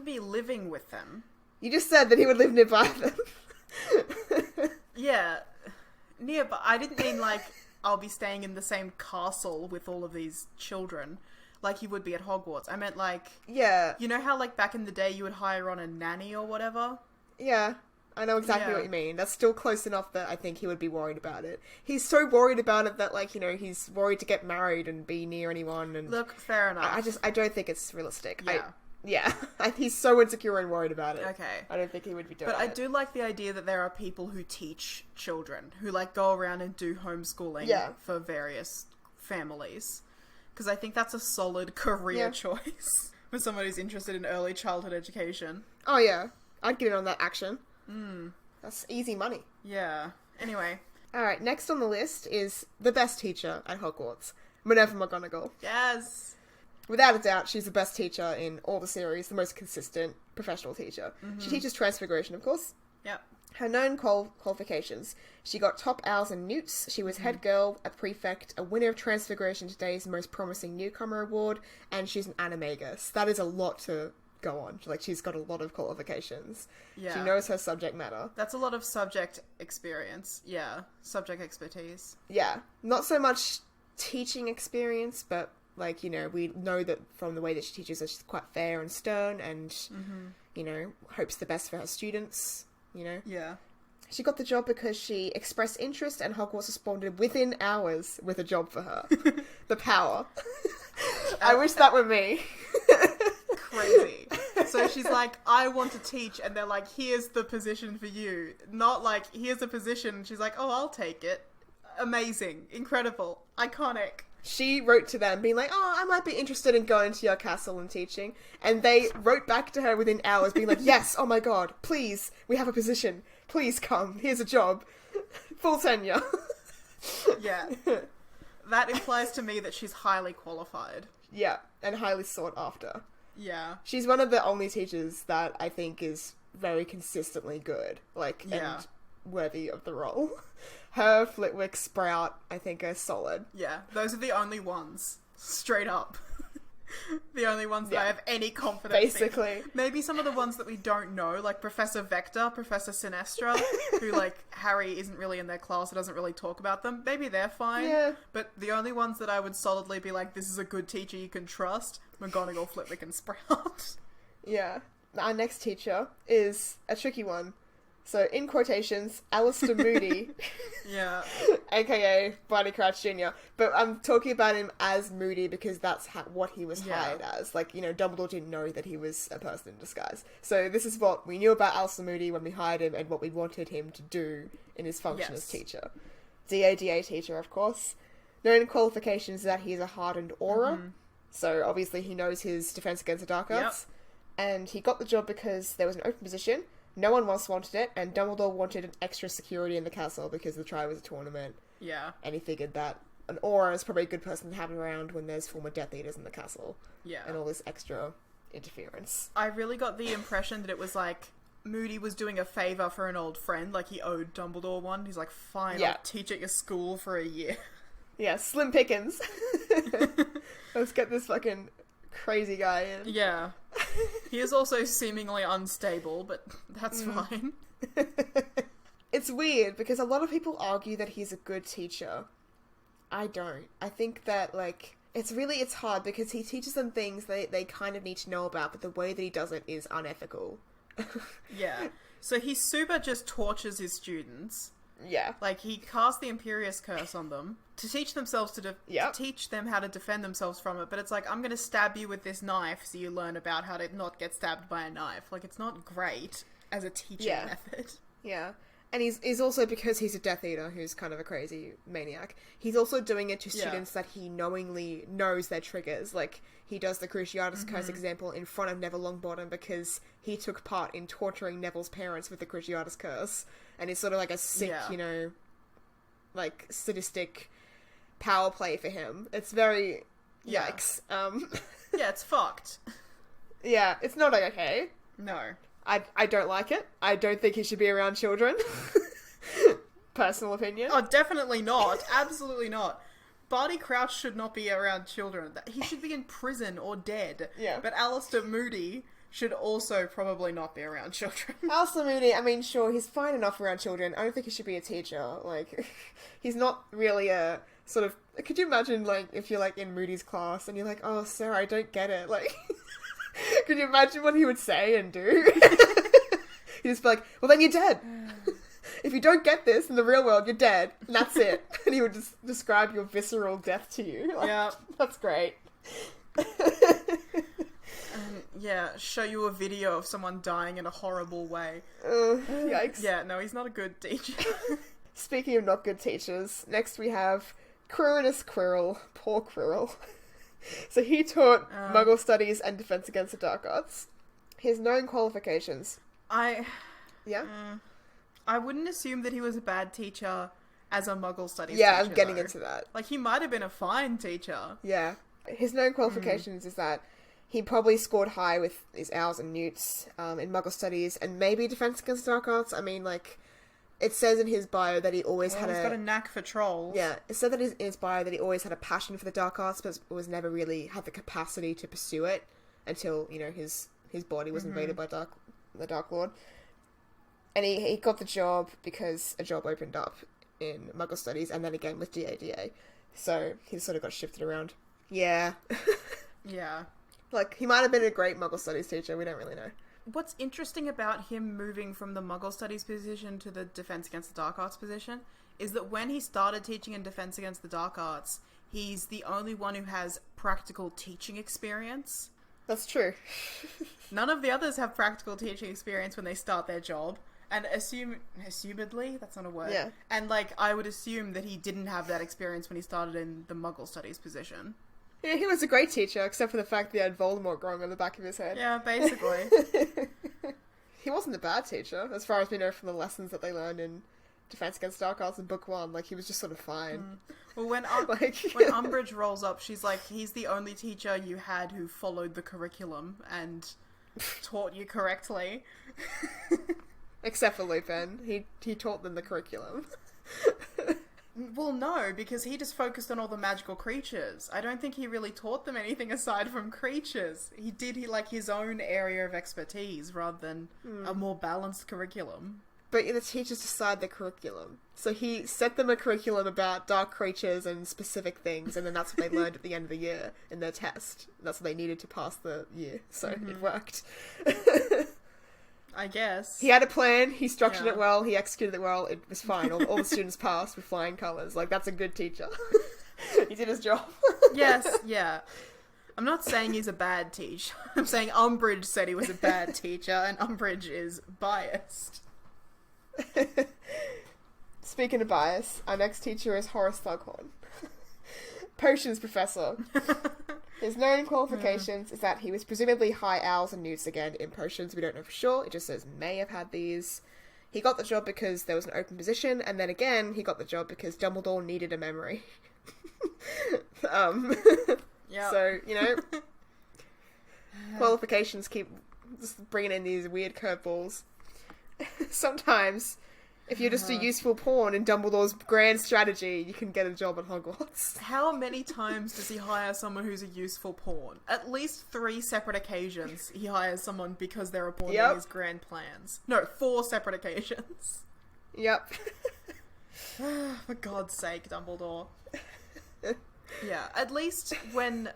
be living with them. You just said that he would live nearby them. Yeah. Nearby. I didn't mean, like, I'll be staying in the same castle with all of these children, like he would be at Hogwarts. I meant, like... Yeah. You know how, like, back in the day you would hire on a nanny or whatever? Yeah. I know exactly what you mean. That's still close enough that I think he would be worried about it. He's so worried about it that, like, you know, he's worried to get married and be near anyone. And look, fair enough. I don't think it's realistic. Yeah. He's so insecure and worried about it. Okay. I don't think he would be doing it. But I do like the idea that there are people who teach children, who, like, go around and do homeschooling for various families. Because I think that's a solid career choice for someone who's interested in early childhood education. Oh, yeah. I'd get in on that action. That's easy money. Yeah. Anyway. Alright, next on the list is the best teacher at Hogwarts, Minerva McGonagall. Yes! Without a doubt, she's the best teacher in all the series, the most consistent professional teacher. Mm-hmm. She teaches Transfiguration, of course. Yep. Her known qualifications. She got top owls and newts, she was head girl, a prefect, a winner of Transfiguration Today's Most Promising Newcomer Award, and she's an animagus. That is a lot to go on. Like, she's got a lot of qualifications. Yeah. She knows her subject matter. That's a lot of subject experience. Yeah. Subject expertise. Yeah. Not so much teaching experience, but, like, you know, we know that from the way that she teaches that she's quite fair and stern and, you know, hopes the best for her students, you know? Yeah. She got the job because she expressed interest and Hogwarts responded within hours with a job for her. The power. I wish that were me. Crazy. So she's like, I want to teach, and they're like, here's the position for you. Not like, here's a position, and she's like, oh, I'll take it. Amazing. Incredible. Iconic. She wrote to them being like, oh, I might be interested in going to your castle and teaching. And they wrote back to her within hours being like, yes, oh my god, please, we have a position. Please come. Here's a job. Full tenure. Yeah. That implies to me that she's highly qualified. Yeah, and highly sought after. Yeah. She's one of the only teachers that I think is very consistently good, like, and worthy of the role. Her, Flitwick, Sprout, I think are solid. Yeah, those are the only ones. Straight up. The only ones that I have any confidence basically. in. Maybe some of the ones that we don't know, like Professor Vector, Professor Sinestra, who, like, Harry isn't really in their class and doesn't really talk about them. Maybe they're fine. Yeah. But the only ones that I would solidly be like, this is a good teacher you can trust, McGonagall, Flitwick, and Sprout. Yeah. Our next teacher is a tricky one. So, in quotations, Alistair Moody. Yeah. AKA Barty Crouch Jr. But I'm talking about him as Moody because that's what he was hired as. Like, you know, Dumbledore didn't know that he was a person in disguise. So this is what we knew about Alistair Moody when we hired him and what we wanted him to do in his function as teacher. DADA teacher, of course. Known qualifications is that he's a hardened aura. Mm-hmm. So, obviously, he knows his defense against the dark arts. Yep. And he got the job because there was an open position. No one else wanted it, and Dumbledore wanted an extra security in the castle because the trial was a tournament. Yeah. And he figured that an aura is probably a good person to have around when there's former Death Eaters in the castle. Yeah. And all this extra interference. I really got the impression that it was like Moody was doing a favour for an old friend, like he owed Dumbledore one. He's like, fine, I'll teach at your school for a year. Yeah, slim pickings. Let's get this fucking crazy guy in. Yeah. He is also seemingly unstable, but that's fine. It's weird, because a lot of people argue that he's a good teacher. I don't. I think that, like, it's hard, because he teaches them things they kind of need to know about, but the way that he does it is unethical. Yeah. So he super just tortures his students. Yeah. Like, he cast the Imperious Curse on them to teach themselves to teach them how to defend themselves from it, but it's like, I'm gonna stab you with this knife so you learn about how to not get stabbed by a knife. Like, it's not great as a teaching method. Yeah. And he's also, because he's a Death Eater who's kind of a crazy maniac, he's also doing it to students that he knowingly knows their triggers. Like, he does the Cruciatus Curse example in front of Neville Longbottom because he took part in torturing Neville's parents with the Cruciatus Curse. And it's sort of like a sick, you know, like, sadistic power play for him. It's very... Yikes. Yeah, it's fucked. Yeah, it's not okay. No. I don't like it. I don't think he should be around children. Personal opinion. Oh, definitely not. Absolutely not. Barty Crouch should not be around children. He should be in prison or dead. Yeah. But Alistair Moody should also probably not be around children. Alistair Moody, I mean, sure, he's fine enough around children. I don't think he should be a teacher. Like, he's not really a sort of... Could you imagine, like, if you're, like, in Moody's class and you're like, oh, sir, I don't get it. Like... Could you imagine what he would say and do? He'd just be like, well, then you're dead. If you don't get this in the real world, you're dead. And that's it. And he would just describe your visceral death to you. Like, yeah. That's great. Yeah, show you a video of someone dying in a horrible way. Yikes. Yeah, no, he's not a good teacher. Speaking of not good teachers, next we have Quirinus Quirrell. Poor Quirrell. So he taught Muggle Studies and Defense Against the Dark Arts. His known qualifications. Yeah? I wouldn't assume that he was a bad teacher as a Muggle Studies teacher, I'm getting into that. Like, he might have been a fine teacher. Yeah. His known qualifications is that he probably scored high with his Owls and Newts in Muggle Studies, and maybe Defense Against the Dark Arts. I mean, like... It says in his bio that he always had he's got a knack for trolls. Yeah, it said that in his bio that he always had a passion for the dark arts, but was never really had the capacity to pursue it until, you know, his body was invaded by the Dark Lord. And he got the job because a job opened up in Muggle Studies, and then again with DADA. So he sort of got shifted around. Yeah. Yeah. Like, he might have been a great Muggle Studies teacher, we don't really know. What's interesting about him moving from the Muggle Studies position to the Defense Against the Dark Arts position is that when he started teaching in Defense Against the Dark Arts, he's the only one who has practical teaching experience. That's true. None of the others have practical teaching experience when they start their job. And assumedly, that's not a word. Yeah. And, like, I would assume that he didn't have that experience when he started in the Muggle Studies position. Yeah, he was a great teacher, except for the fact that he had Voldemort growing on the back of his head. Yeah, basically. He wasn't a bad teacher, as far as we know from the lessons that they learned in Defense Against Dark Arts in Book 1. Like, he was just sort of fine. Well, when Umbridge rolls up, she's like, he's the only teacher you had who followed the curriculum and taught you correctly. Except for Lupin. He taught them the curriculum. Well, no, because he just focused on all the magical creatures. I don't think he really taught them anything aside from creatures. He did like his own area of expertise rather than a more balanced curriculum. But the teachers decide the curriculum. So he set them a curriculum about dark creatures and specific things, and then that's what they learned at the end of the year in their test. That's what they needed to pass the year, so it worked. I guess. He had a plan, he structured it well, he executed it well, it was fine. All the students passed with flying colours. Like, that's a good teacher. He did his job. Yes, yeah. I'm not saying he's a bad teacher. I'm saying Umbridge said he was a bad teacher, and Umbridge is biased. Speaking of bias, our next teacher is Horace Doghorn. Potions professor. His known qualifications is that he was presumably high Owls and Newts again in potions. We don't know for sure. It just says may have had these. He got the job because there was an open position, and then again, he got the job because Dumbledore needed a memory. Yeah. So, you know, qualifications keep just bringing in these weird curveballs. Sometimes, if you're just a useful pawn in Dumbledore's grand strategy, you can get a job at Hogwarts. How many times does he hire someone who's a useful pawn? At least 3 separate occasions he hires someone because they're a pawn in his grand plans. No, 4 separate occasions. Yep. For God's sake, Dumbledore. Yeah, at least when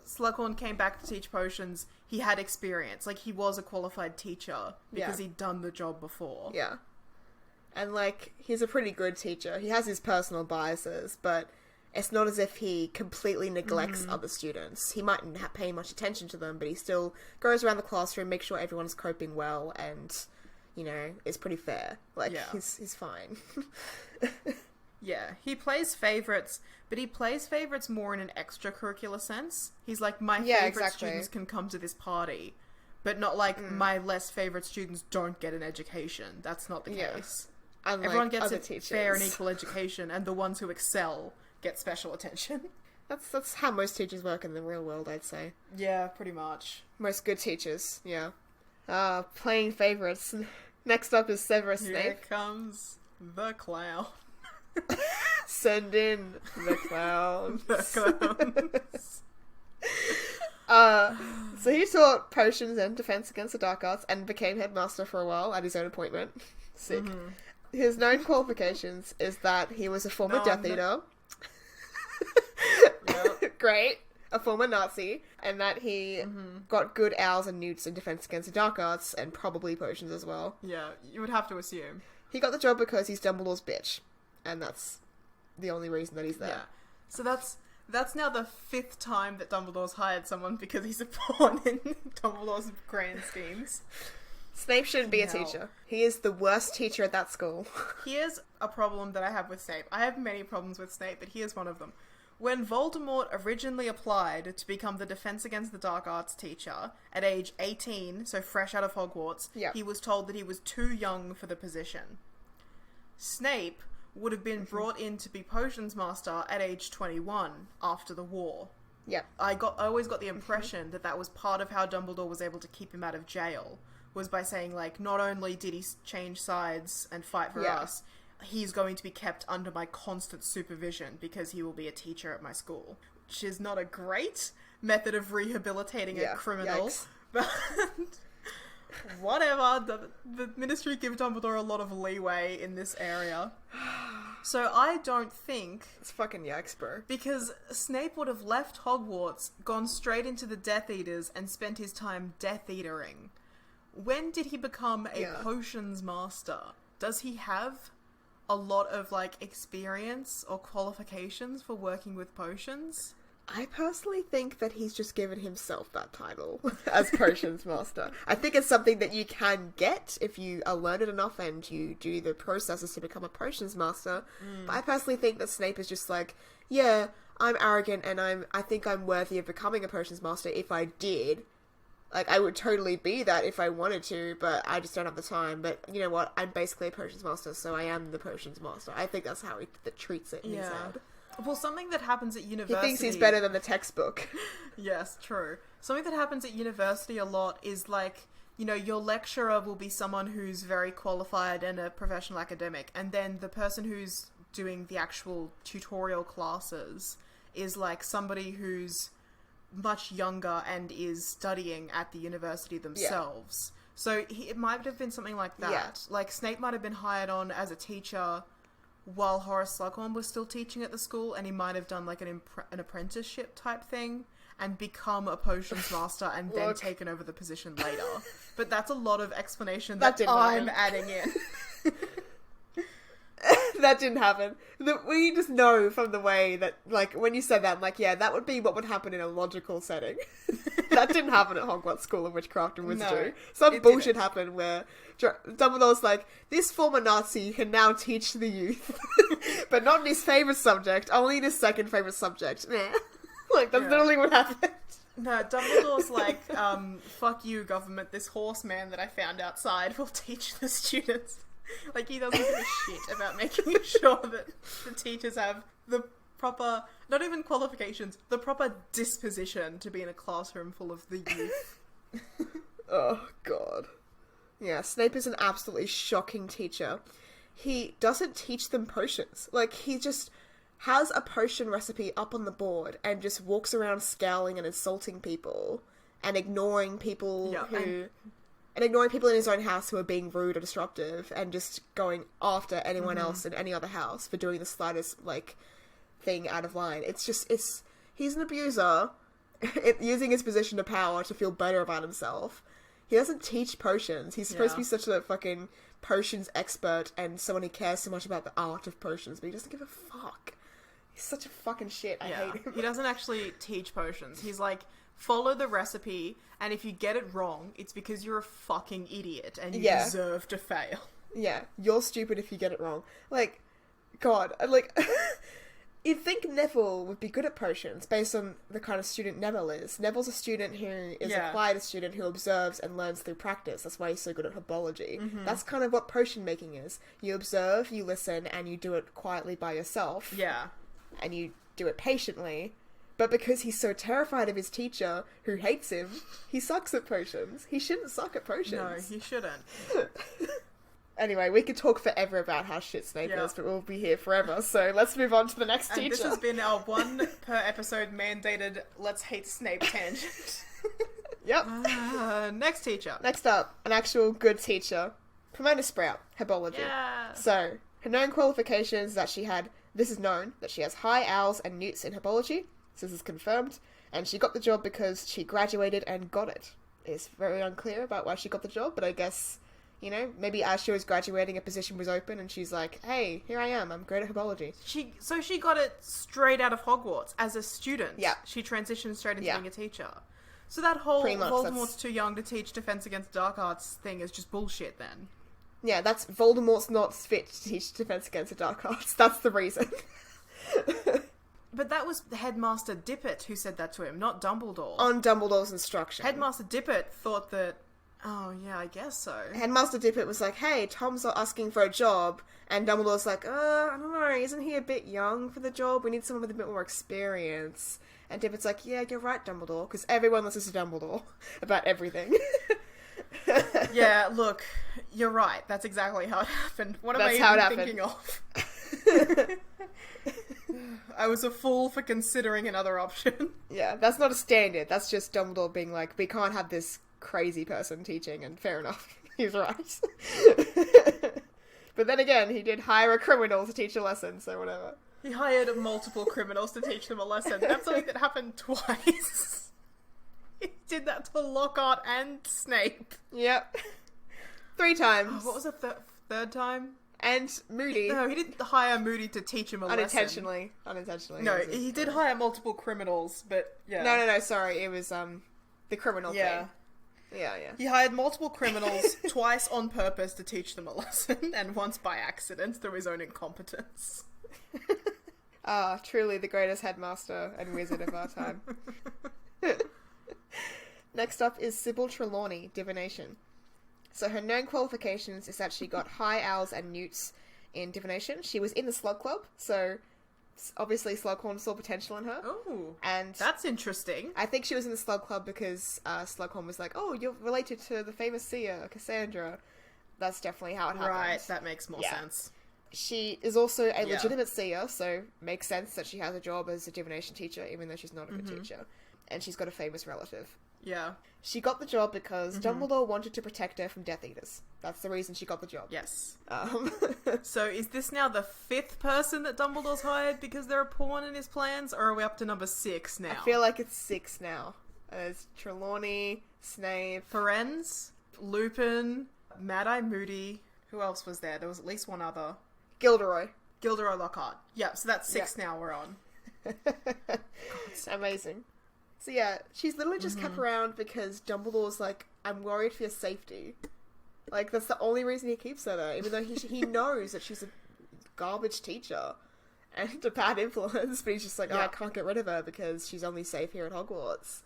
Slughorn came back to teach potions, he had experience. Like, he was a qualified teacher because he'd done the job before. Yeah. And, like, he's a pretty good teacher. He has his personal biases, but it's not as if he completely neglects other students. He mightn't pay much attention to them, but he still goes around the classroom, makes sure everyone's coping well, and, you know, is pretty fair. Like, he's fine. Yeah, he plays favourites, but he plays favourites more in an extracurricular sense. He's like, my favourite students can come to this party, but not like, my less favourite students don't get an education. That's not the case. Unlike everyone gets a fair and equal education, and the ones who excel get special attention. That's how most teachers work in the real world, I'd say. Yeah, pretty much. Most good teachers, yeah. Playing favourites. Next up is Severus Snape. Here comes the clown. Send in the clowns. So he taught potions and defense against the dark arts and became headmaster for a while at his own appointment. Sick. His known qualifications is that he was a former Death Eater. Great. A former Nazi. And that he got good owls and newts in defense against the dark arts and probably potions as well. Yeah, you would have to assume. He got the job because he's Dumbledore's bitch. And that's the only reason that he's there. Yeah. So that's now the 5th time that Dumbledore's hired someone because he's a pawn in Dumbledore's grand schemes. Snape shouldn't be a teacher. He is the worst teacher at that school. Here's a problem that I have with Snape. I have many problems with Snape, but here's one of them. When Voldemort originally applied to become the Defense Against the Dark Arts teacher at age 18, so fresh out of Hogwarts, he was told that he was too young for the position. Snape would have been brought in to be potions master at age 21 after the war. Yeah. I always got the impression that was part of how Dumbledore was able to keep him out of jail, was by saying, like, not only did he change sides and fight for us, he's going to be kept under my constant supervision because he will be a teacher at my school. Which is not a great method of rehabilitating a criminal. Yikes. But whatever, the Ministry give Dumbledore a lot of leeway in this area. So I don't think... It's fucking yikes, bro. Because Snape would have left Hogwarts, gone straight into the Death Eaters, and spent his time Death Eatering. When did he become a potions master? Does he have a lot of, like, experience or qualifications for working with potions? I personally think that he's just given himself that title as potions master. I think it's something that you can get if you are learned enough and you do the processes to become a potions master. But I personally think that Snape is just like, yeah, I'm arrogant and I think I'm worthy of becoming a potions master if I did. Like, I would totally be that if I wanted to, but I just don't have the time. But you know what? I'm basically a potions master, so I am the potions master. I think that's how he treats it in his head. Well, something that happens at university... He thinks he's better than the textbook. Yes, true. Something that happens at university a lot is, like, you know, your lecturer will be someone who's very qualified and a professional academic, and then the person who's doing the actual tutorial classes is, like, somebody who's much younger and is studying at the university themselves. So it might have been something like that. Yeah. Like, Snape might have been hired on as a teacher while Horace Slughorn was still teaching at the school, and he might have done, like, an apprenticeship type thing and become a potions master and then taken over the position later. But that's a lot of explanation that I'm adding in. That didn't happen. We just know from the way that, like, when you said that, I'm like, yeah, that would be what would happen in a logical setting. That didn't happen at Hogwarts School of Witchcraft and Wizardry. Some bullshit happened where Dumbledore's like, this former Nazi can now teach the youth. But not in his favourite subject, only in his second favourite subject. Like, that's literally what happened. No, Dumbledore's like, fuck you, government, this horseman that I found outside will teach the students. Like, he doesn't give a shit about making sure that the teachers have the proper, not even qualifications, the proper disposition to be in a classroom full of the youth. Oh, God. Yeah, Snape is an absolutely shocking teacher. He doesn't teach them potions. Like, he just has a potion recipe up on the board and just walks around scowling and insulting people and ignoring people and ignoring people in his own house who are being rude or disruptive and just going after anyone else in any other house for doing the slightest, like, thing out of line. He's an abuser, using his position of power to feel better about himself. He doesn't teach potions. He's supposed to be such a fucking potions expert and someone who cares so much about the art of potions, but he doesn't give a fuck. He's such a fucking shit. I hate him. He doesn't actually teach potions. He's like, follow the recipe, and if you get it wrong, it's because you're a fucking idiot and you deserve to fail. Yeah, you're stupid if you get it wrong. Like, God, like, you'd think Neville would be good at potions based on the kind of student Neville is. Neville's a student who is a quieter student who observes and learns through practice. That's why he's so good at herbology. Mm-hmm. That's kind of what potion making is. You observe, you listen, and you do it quietly by yourself. Yeah. And you do it patiently. But because he's so terrified of his teacher, who hates him, he sucks at potions. He shouldn't suck at potions. No, he shouldn't. Anyway, we could talk forever about how shit Snape is, but we'll be here forever, so let's move on to the next teacher. This has been our one per episode mandated let's hate Snape tangent. Yep. Next teacher. Next up, an actual good teacher. Pomona Sprout, herbology. Yeah. So, her known qualifications that she had, this is known, that she has high owls and newts in herbology. So this is confirmed. And she got the job because she graduated and got it. It's very unclear about why she got the job, but I guess, you know, maybe as she was graduating, a position was open and she's like, hey, here I am, I'm great at herbology. So she got it straight out of Hogwarts as a student. Yeah. She transitioned straight into being a teacher. So that whole Voldemort's too young to teach Defense Against Dark Arts thing is just bullshit then. Yeah, that's Voldemort's not fit to teach Defense Against the Dark Arts. That's the reason. But that was Headmaster Dippet who said that to him, not Dumbledore. On Dumbledore's instruction. Headmaster Dippet thought that, oh yeah, I guess so. Headmaster Dippet was like, hey, Tom's asking for a job. And Dumbledore's like, I don't know, isn't he a bit young for the job? We need someone with a bit more experience. And Dippet's like, yeah, you're right, Dumbledore. Because everyone listens to Dumbledore about everything. Yeah, look, you're right. That's exactly how it happened. What am I even thinking of? I was a fool for considering another option. Yeah, that's not a standard. That's just Dumbledore being like, we can't have this crazy person teaching, and fair enough. He's right. But then again, he did hire a criminal to teach a lesson, so whatever. He hired multiple criminals to teach them a lesson. That's something that happened twice. He did that to Lockhart and Snape. Yep. 3 times. Oh, what was the third time? And Moody. No, he didn't hire Moody to teach him a lesson. Unintentionally. No, he did hire multiple criminals, but yeah. No, sorry. It was, the criminal thing. Yeah. He hired multiple criminals twice on purpose to teach them a lesson, and once by accident through his own incompetence. Truly the greatest headmaster and wizard of our time. Next up is Sybil Trelawny, Divination. So her known qualifications is that she got high owls and newts in Divination. She was in the Slug Club, so obviously Slughorn saw potential in her. Oh, and that's interesting. I think she was in the Slug Club because Slughorn was like, oh, you're related to the famous seer, Cassandra. That's definitely how it happened. Right, that makes more sense. She is also a legitimate seer, so makes sense that she has a job as a divination teacher, even though she's not a good teacher. And she's got a famous relative. Yeah. She got the job because Dumbledore wanted to protect her from Death Eaters. That's the reason she got the job. Yes. So is this now the 5th person that Dumbledore's hired because they're a pawn in his plans, or are we up to number 6 now? I feel like it's 6 now. There's Trelawney, Snape... Firenze, Lupin, Mad-Eye Moody... Who else was there? There was at least one other. Gilderoy Lockhart. Yeah, so that's 6 now we're on. Amazing. So yeah, she's literally just kept around because Dumbledore's like, I'm worried for your safety. Like, that's the only reason he keeps her there, even though he knows that she's a garbage teacher and a bad influence, but he's just like, I can't get rid of her because she's only safe here at Hogwarts.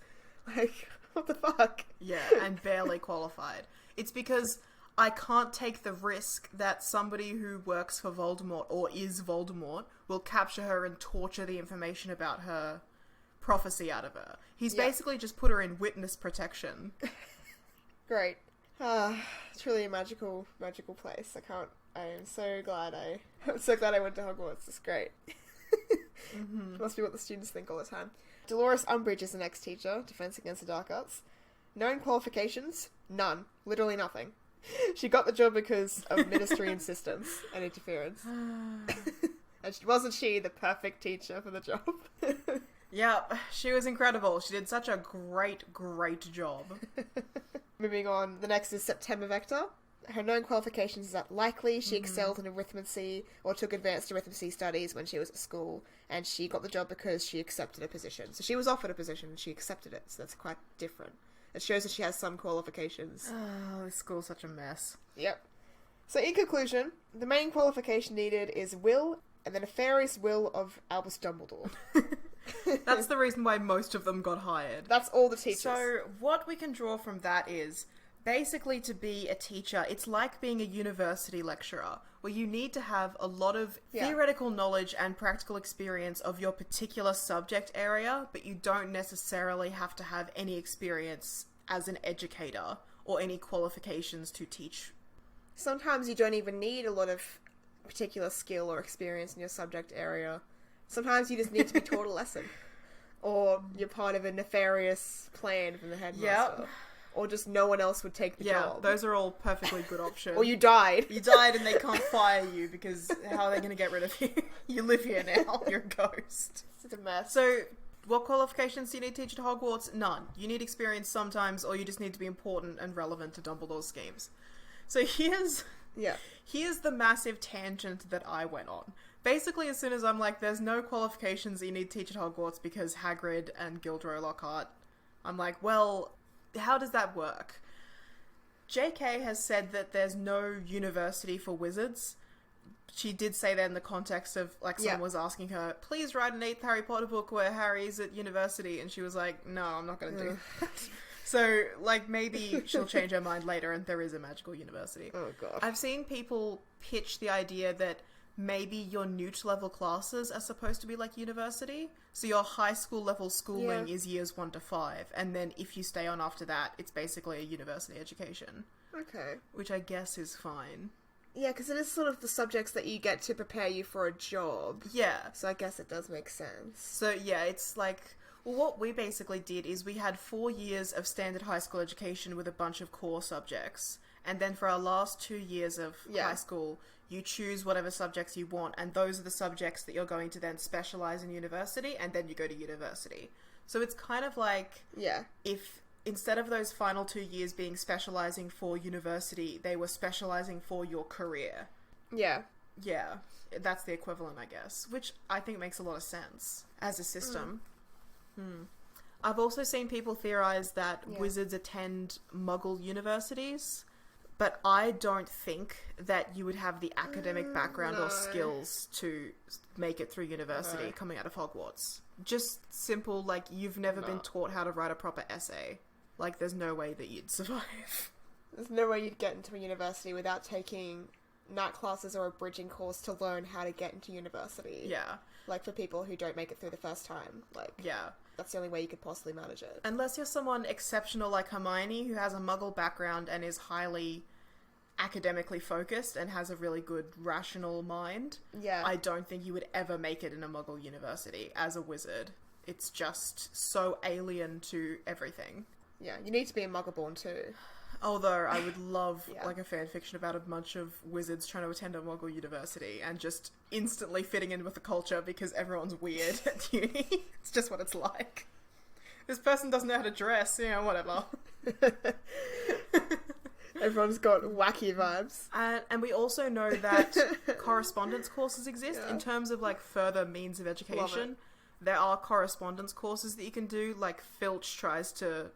Like, what the fuck? Yeah, and barely qualified. It's because I can't take the risk that somebody who works for Voldemort or is Voldemort will capture her and torture the information about her prophecy out of her. He's basically just put her in witness protection. Great. It's really a magical place. I'm so glad I went to Hogwarts. It's great. Must be what the students think all the time. Dolores Umbridge is the next teacher, Defense Against the Dark Arts. Known qualifications? None. Literally nothing. She got the job because of ministry insistence and interference. And wasn't she the perfect teacher for the job? Yeah, she was incredible. She did such a great job. Moving on, the next is September Vector. Her known qualifications is that likely she excelled in arithmancy or took advanced arithmancy studies when she was at school, and she got the job because she accepted a position. So she was offered a position and she accepted it, so that's quite different. It shows that she has some qualifications. Oh, this school's such a mess. Yep. So in conclusion, the main qualification needed is will, and the nefarious will of Albus Dumbledore. That's the reason why most of them got hired. That's all the teachers. So what we can draw from that is, basically to be a teacher, it's like being a university lecturer, where you need to have a lot of theoretical knowledge and practical experience of your particular subject area, but you don't necessarily have to have any experience as an educator or any qualifications to teach. Sometimes you don't even need a lot of particular skill or experience in your subject area. Sometimes you just need to be taught a lesson. Or you're part of a nefarious plan from the headmaster. Yep. Or just no one else would take the job. Yeah, those are all perfectly good options. Or you died. You died and they can't fire you because how are they going to get rid of you? You live here now. You're a ghost. It's a mess. So, what qualifications do you need to teach at Hogwarts? None. You need experience sometimes, or you just need to be important and relevant to Dumbledore's schemes. So here's the massive tangent that I went on. Basically, as soon as I'm like, there's no qualifications that you need to teach at Hogwarts because Hagrid and Gilderoy Lockhart, I'm like, well, how does that work? JK has said that there's no university for wizards. She did say that in the context of, like, someone was asking her, please write an 8th Harry Potter book where Harry's at university, and she was like, no, I'm not going to do that. So, like, maybe she'll change her mind later and there is a magical university. Oh, God. I've seen people pitch the idea that maybe your newt level classes are supposed to be like university. So your high school level schooling is years 1 to 5. And then if you stay on after that, it's basically a university education. Okay. Which I guess is fine. Yeah, because it is sort of the subjects that you get to prepare you for a job. Yeah. So I guess it does make sense. So yeah, it's like... Well, what we basically did is we had 4 years of standard high school education with a bunch of core subjects. And then for our last 2 years of high school, you choose whatever subjects you want, and those are the subjects that you're going to then specialise in university, and then you go to university. So it's kind of like... Yeah. If instead of those final 2 years being specialising for university, they were specialising for your career. Yeah. Yeah. That's the equivalent, I guess. Which I think makes a lot of sense as a system. I've also seen people theorize that wizards attend Muggle universities, but I don't think that you would have the academic background or skills to make it through university coming out of Hogwarts. Just simple, like, you've never been taught how to write a proper essay. Like, there's no way that you'd survive. There's no way you'd get into a university without taking night classes or a bridging course to learn how to get into university. Yeah. Like, for people who don't make it through the first time. Like, yeah. That's the only way you could possibly manage it. Unless you're someone exceptional like Hermione, who has a Muggle background and is highly academically focused and has a really good rational mind. Yeah. I don't think you would ever make it in a Muggle university as a wizard. It's just so alien to everything. Yeah, you need to be a Muggle-born too. Although I would love like a fan fiction about a bunch of wizards trying to attend a Muggle university and just instantly fitting in with the culture because everyone's weird at uni. It's just what it's like. This person doesn't know how to dress, you know, whatever. Everyone's got wacky vibes. And we also know that correspondence courses exist in terms of like further means of education. There are correspondence courses that you can do, like Filch tries to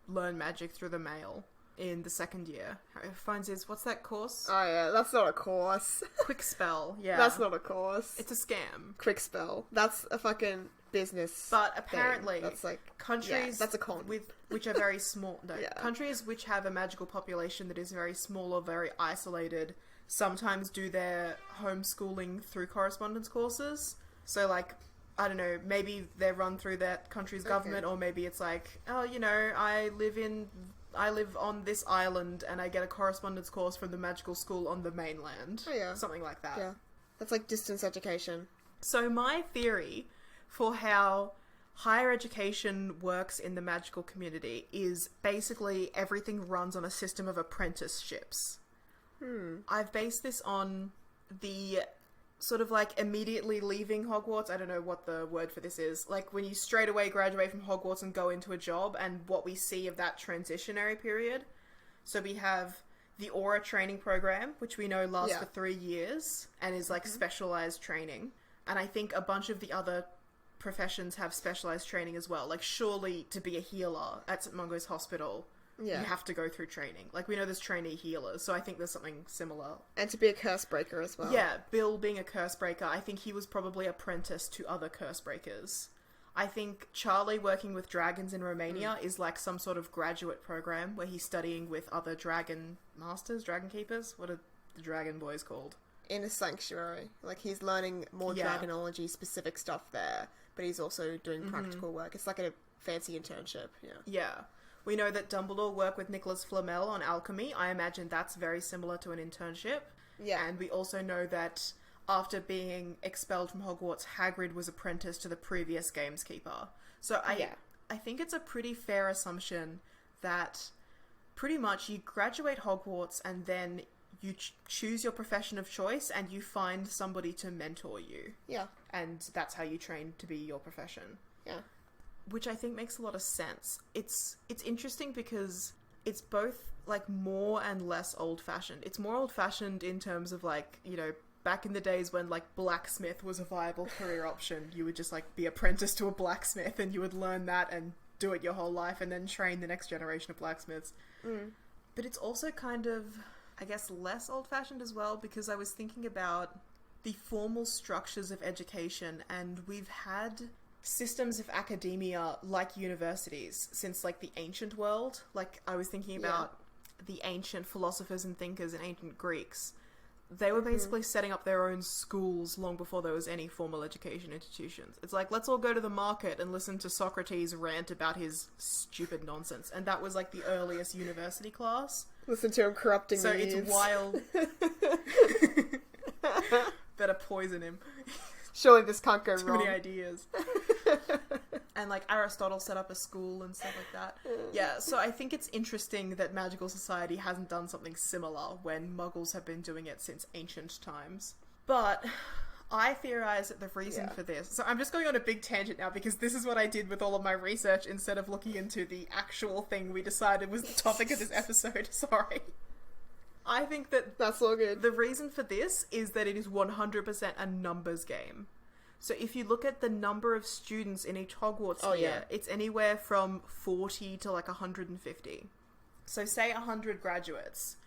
learn magic through the mail in the second year. Harry finds his, what's that course? Oh yeah, that's not a course. Quick Spell, yeah. That's not a course. It's a scam. Quick Spell. That's a fucking business. But apparently, that's like countries that's a con. which are very small. No, countries which have a magical population that is very small or very isolated sometimes do their homeschooling through correspondence courses. So like, I don't know, maybe they're run through that country's government, or maybe it's like, oh, you know, I live on this island and I get a correspondence course from the magical school on the mainland. Oh, yeah. Something like that. Yeah. That's like distance education. So my theory for how higher education works in the magical community is basically everything runs on a system of apprenticeships. I've based this on the sort of like immediately leaving Hogwarts. I don't know what the word for this is. Like when you straight away graduate from Hogwarts and go into a job, and what we see of that transitionary period. So we have the Aura training program, which we know lasts for 3 years and is like specialized training. And I think a bunch of the other professions have specialized training as well. Like, surely to be a healer at St. Mungo's Hospital, you have to go through training. Like, we know there's trainee healers, so I think there's something similar. And to be a curse breaker as well. Yeah, Bill being a curse breaker, I think he was probably apprenticed to other curse breakers. I think Charlie working with dragons in Romania is like some sort of graduate program where he's studying with other dragon masters, dragon keepers. What are the dragon boys called? In a sanctuary. Like, he's learning more dragonology specific stuff there, but he's also doing practical work. It's like a fancy internship, Yeah. We know that Dumbledore worked with Nicholas Flamel on alchemy. I imagine that's very similar to an internship. Yeah. And we also know that after being expelled from Hogwarts, Hagrid was apprenticed to the previous gameskeeper. So I think it's a pretty fair assumption that pretty much you graduate Hogwarts and then you choose your profession of choice and you find somebody to mentor you. Yeah. And that's how you train to be your profession. Yeah. Which I think makes a lot of sense. It's interesting because it's both like more and less old-fashioned. It's more old-fashioned in terms of like, you know, back in the days when like blacksmith was a viable career option. You would just like be apprenticed to a blacksmith and you would learn that and do it your whole life and then train the next generation of blacksmiths. But it's also kind of, I guess, less old-fashioned as well, because I was thinking about the formal structures of education, and we've had systems of academia like universities since like the ancient world. Like, I was thinking about the ancient philosophers and thinkers in ancient Greeks. They were basically setting up their own schools long before there was any formal education institutions. It's like, let's all go to the market and listen to Socrates rant about his stupid nonsense. And that was like the earliest university class. Listen to him corrupting So the it's youths. wild. Better poison him. Surely this can't go Too wrong. many ideas. And like Aristotle set up a school and stuff like that. Yeah, so I think it's interesting that magical society hasn't done something similar when muggles have been doing it since ancient times. But I theorize that the reason for this... So I'm just going on a big tangent now because this is what I did with all of my research instead of looking into the actual thing we decided was the topic of this episode. Sorry. I think that... That's all good. The reason for this is that it is 100% a numbers game. So if you look at the number of students in each Hogwarts year, it's anywhere from 40 to like 150. So say 100 graduates.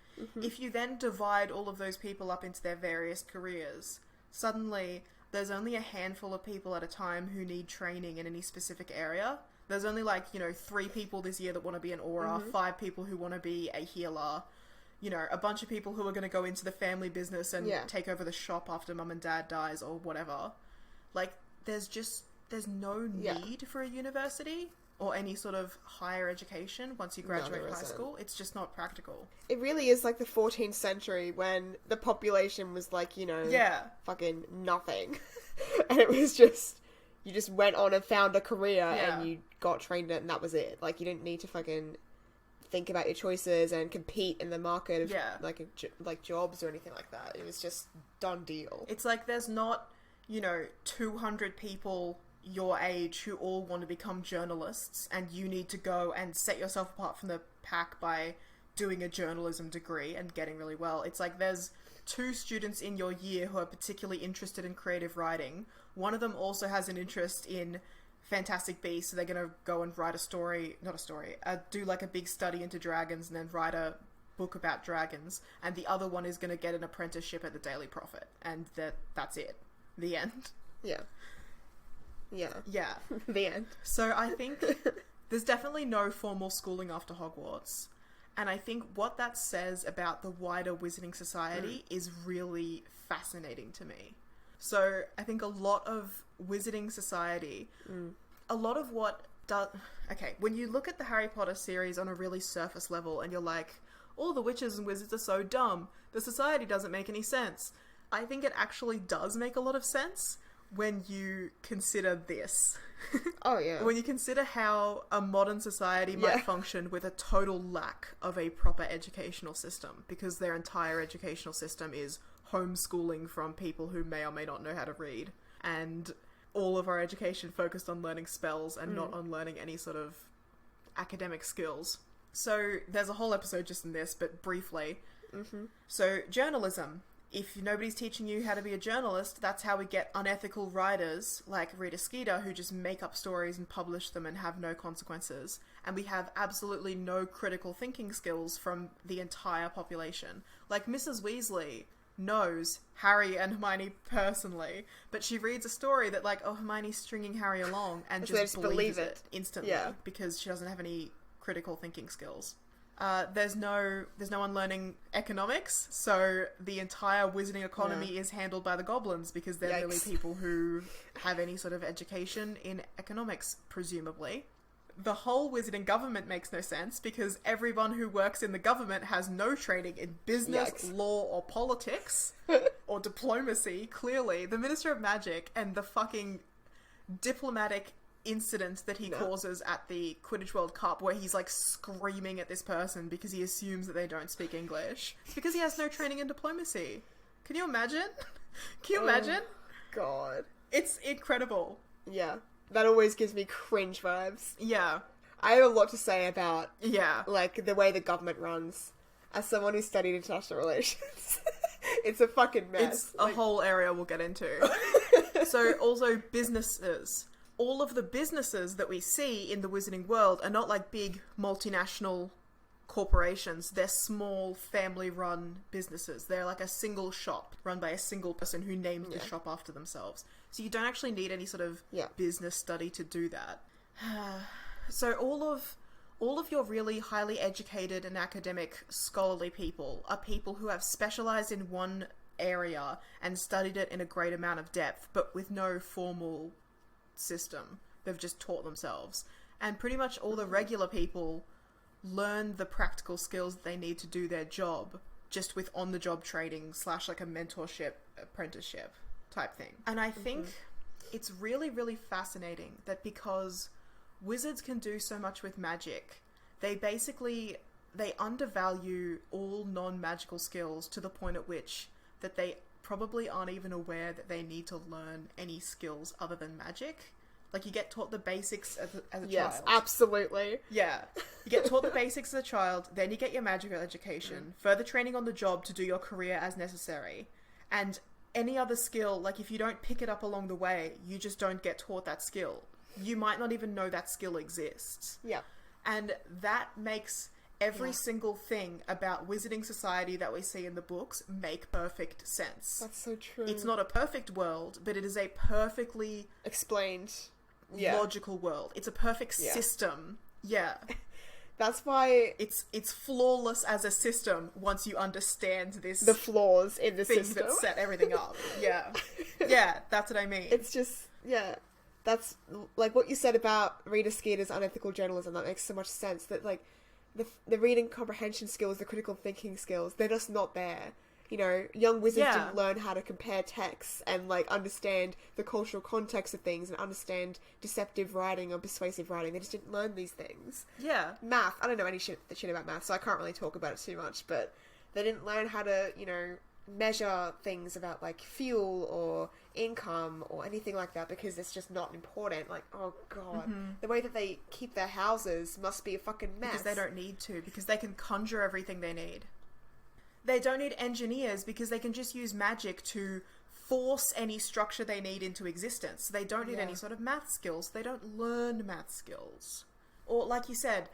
If you then divide all of those people up into their various careers, suddenly there's only a handful of people at a time who need training in any specific area. There's only like, 3 people this year that want to be an aura, 5 people who want to be a healer, a bunch of people who are going to go into the family business and take over the shop after mum and dad dies or whatever. Like, there's no need for a university or any sort of higher education once you graduate high school. It's just not practical. It really is like the 14th century when the population was like, fucking nothing. And it was just, you just went on and found a career and you got trained in it and that was it. Like, you didn't need to fucking think about your choices and compete in the market of like jobs or anything like that. It was just done deal. It's like there's not... 200 people your age who all want to become journalists and you need to go and set yourself apart from the pack by doing a journalism degree and getting really well. It's like there's 2 students in your year who are particularly interested in creative writing. One of them also has an interest in Fantastic Beasts, so they're going to go and write do like a big study into dragons and then write a book about dragons, and the other one is going to get an apprenticeship at the Daily Prophet, and that's it. The end. Yeah. The end. So I think there's definitely no formal schooling after Hogwarts. And I think what that says about the wider Wizarding Society is really fascinating to me. So I think a lot of Wizarding Society, a lot of what does... Okay, when you look at the Harry Potter series on a really surface level and you're like, all the witches and wizards are so dumb, the society doesn't make any sense. I think it actually does make a lot of sense when you consider this. Oh, yeah. When you consider how a modern society might function with a total lack of a proper educational system, because their entire educational system is homeschooling from people who may or may not know how to read, and all of our education focused on learning spells and not on learning any sort of academic skills. So there's a whole episode just in this, but briefly. So journalism. If nobody's teaching you how to be a journalist, that's how we get unethical writers like Rita Skeeter who just make up stories and publish them and have no consequences. And we have absolutely no critical thinking skills from the entire population. Like Mrs. Weasley knows Harry and Hermione personally, but she reads a story that like, oh, Hermione's stringing Harry along and just believes it instantly because she doesn't have any critical thinking skills. There's no one learning economics, so the entire wizarding economy is handled by the goblins because they're really people who have any sort of education in economics, presumably. The whole wizarding government makes no sense because everyone who works in the government has no training in business, law, or politics, or diplomacy, clearly. The Minister of Magic and the fucking diplomatic incident that he causes at the Quidditch World Cup where he's like screaming at this person because he assumes that they don't speak English because he has no training in diplomacy. Can you imagine? Can you imagine? God. It's incredible. Yeah. That always gives me cringe vibes. Yeah. I have a lot to say about like the way the government runs. As someone who studied international relations, it's a fucking mess. It's a whole area we'll get into. So also businesses. All of the businesses that we see in the wizarding world are not like big multinational corporations. They're small family-run businesses. They're like a single shop run by a single person who named the shop after themselves. So you don't actually need any sort of business study to do that. So all of your really highly educated and academic scholarly people are people who have specialized in one area and studied it in a great amount of depth, but with no formal system. They've just taught themselves. And pretty much all the regular people learn the practical skills that they need to do their job just with on-the-job training / like a mentorship, apprenticeship type thing. And I think it's really, really fascinating that because wizards can do so much with magic, they undervalue all non-magical skills to the point at which that they probably aren't even aware that they need to learn any skills other than magic. Like, you get taught the basics as a child. Yes, absolutely. Yeah. You get taught the basics as a child, then you get your magical education, further training on the job to do your career as necessary. And any other skill, like, if you don't pick it up along the way, you just don't get taught that skill. You might not even know that skill exists. Yeah. And that makes every single thing about wizarding society that we see in the books make perfect sense. That's so true. It's not a perfect world, but it is a perfectly explained logical world. It's a perfect system. Yeah. That's why it's flawless as a system once you understand the flaws in the system that set everything up. Yeah. Yeah, that's what I mean. It's just that's like what you said about Rita Skeeter's unethical journalism. That makes so much sense. That like the reading comprehension skills, the critical thinking skills, they're just not there. You know, young wizards didn't learn how to compare texts and like understand the cultural context of things and understand deceptive writing or persuasive writing. They just didn't learn these things. Yeah. Math. I don't know any shit about math, so I can't really talk about it too much, but they didn't learn how to, you know, measure things about like fuel or income or anything like that because it's just not important. Like, oh god, the way that they keep their houses must be a fucking mess. Because they don't need to, because they can conjure everything they need. They don't need engineers because they can just use magic to force any structure they need into existence. They don't need any sort of math skills. They don't learn math skills. Or like you said,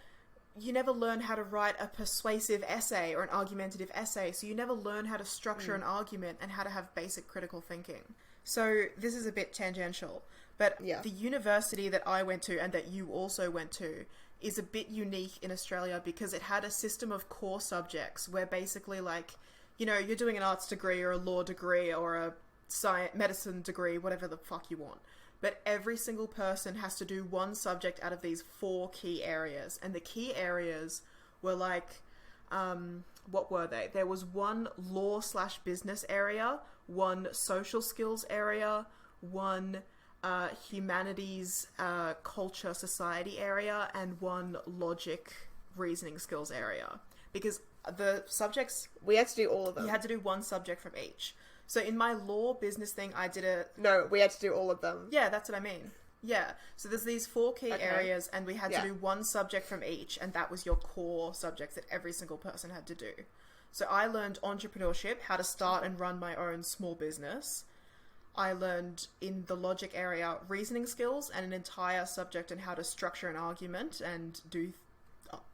you never learn how to write a persuasive essay or an argumentative essay, so you never learn how to structure an argument and how to have basic critical thinking. So this is a bit tangential, but the university that I went to and that you also went to is a bit unique in Australia because it had a system of core subjects where basically, like, you know, you're doing an arts degree or a law degree or a medicine degree, whatever the fuck you want. But every single person has to do one subject out of these 4 key areas. And the key areas were like, what were they? There was one law/business area, one social skills area, one humanities, culture, society area, and one logic, reasoning skills area. Because the subjects... We had to do all of them. You had to do one subject from each. So in my law business thing, I did No, we had to do all of them. Yeah, that's what I mean. Yeah, so there's these 4 key areas, and we had to do one subject from each, and that was your core subjects that every single person had to do. So I learned entrepreneurship, how to start and run my own small business. I learned in the logic area reasoning skills and an entire subject on how to structure an argument and do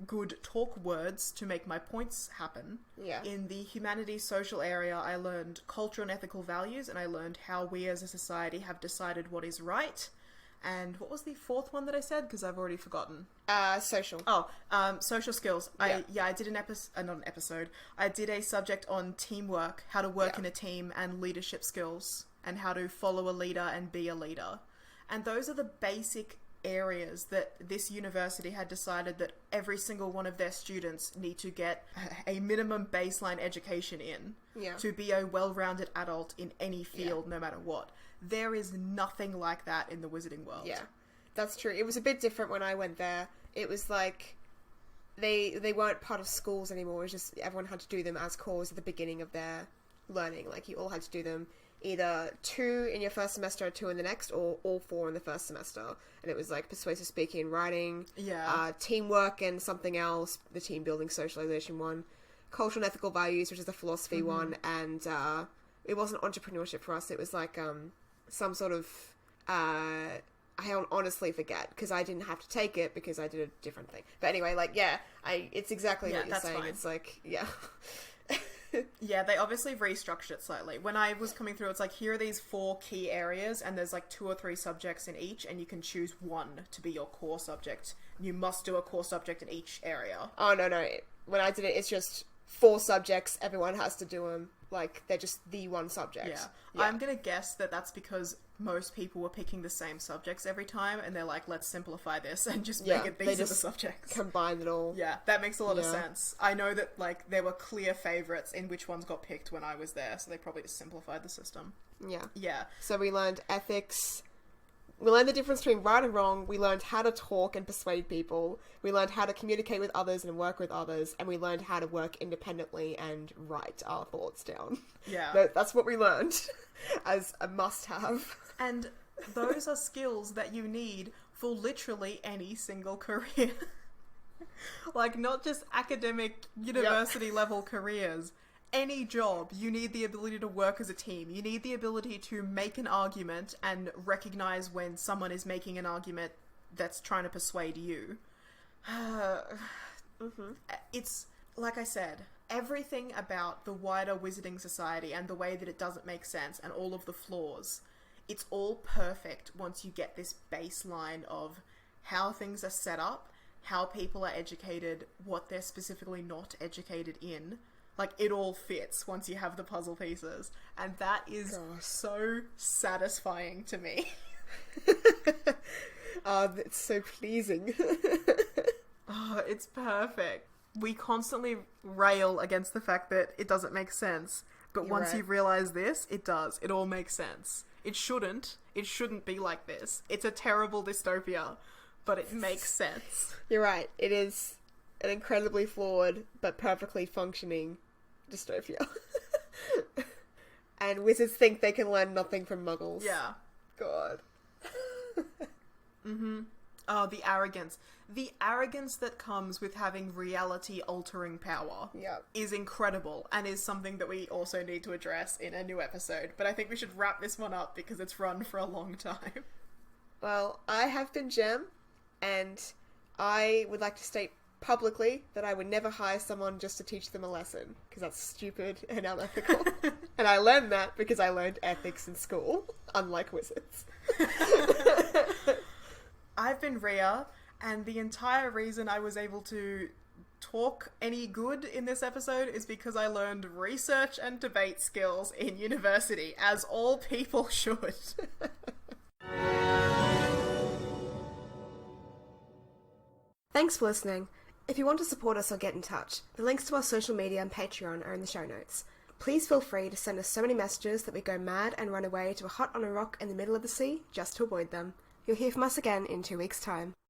good talk words to make my points happen. Yeah. In the humanities social area, I learned cultural and ethical values, and I learned how we as a society have decided what is right. And what was the 4th one that I said? Because I've already forgotten. Social. Social skills. Yeah. I did not an episode. I did a subject on teamwork, how to work in a team, and leadership skills, and how to follow a leader and be a leader. And those are the basic areas that this university had decided that every single one of their students need to get a minimum baseline education in to be a well-rounded adult in any field, no matter what. There is nothing like that in the wizarding world. Yeah, that's true. It was a bit different when I went there. It was like they weren't part of schools anymore. It was just everyone had to do them as cores at the beginning of their learning. Like, you all had to do them either 2 in your first semester or 2 in the next, or all 4 in the first semester. And it was like persuasive speaking and writing, teamwork and something else, the team building socialization one, cultural and ethical values, which is the philosophy one, and it wasn't entrepreneurship for us. It was like some sort of I honestly forget, because I didn't have to take it because I did a different thing. But anyway, like, it's exactly what you're saying. Fine. It's like, yeah, they obviously restructured it slightly. When I was coming through, it's like, here are these 4 key areas, and there's like 2 or 3 subjects in each, and you can choose one to be your core subject. You must do a core subject in each area. Oh, no. When I did it, it's just 4 subjects. Everyone has to do them. Like, they're just the one subject. Yeah. I'm gonna guess that that's because most people were picking the same subjects every time, and they're like, let's simplify this and just make it these are the subjects. Combine it all. Yeah, that makes a lot of sense. I know that, like, there were clear favourites in which ones got picked when I was there, so they probably just simplified the system. Yeah. So we learned ethics. We learned the difference between right and wrong. We learned how to talk and persuade people. We learned how to communicate with others and work with others. And we learned how to work independently and write our thoughts down. Yeah. That's what we learned as a must-have. And those are skills that you need for literally any single career. Like, not just academic university level careers. Any job, you need the ability to work as a team. You need the ability to make an argument and recognize when someone is making an argument that's trying to persuade you. It's, like I said, everything about the wider wizarding society and the way that it doesn't make sense and all of the flaws, it's all perfect once you get this baseline of how things are set up, how people are educated, what they're specifically not educated in. Like, it all fits once you have the puzzle pieces. And that is so satisfying to me. It's so pleasing. It's perfect. We constantly rail against the fact that it doesn't make sense. But once you realise this, it does. It all makes sense. It shouldn't. It shouldn't be like this. It's a terrible dystopia, but it makes sense. You're right. It is an incredibly flawed but perfectly functioning dystopia. And wizards think they can learn nothing from muggles. Yeah. God. Oh, the arrogance. The arrogance that comes with having reality-altering power is incredible, and is something that we also need to address in a new episode. But I think we should wrap this one up because it's run for a long time. Well, I have been Jem, and I would like to state publicly that I would never hire someone just to teach them a lesson, because that's stupid and unethical. And I learned that because I learned ethics in school, unlike wizards. I've been Reeah, and the entire reason I was able to talk any good in this episode is because I learned research and debate skills in university, as all people should. Thanks for listening. If you want to support us or get in touch, the links to our social media and Patreon are in the show notes. Please feel free to send us so many messages that we go mad and run away to a hut on a rock in the middle of the sea just to avoid them. You'll hear from us again in 2 weeks' time.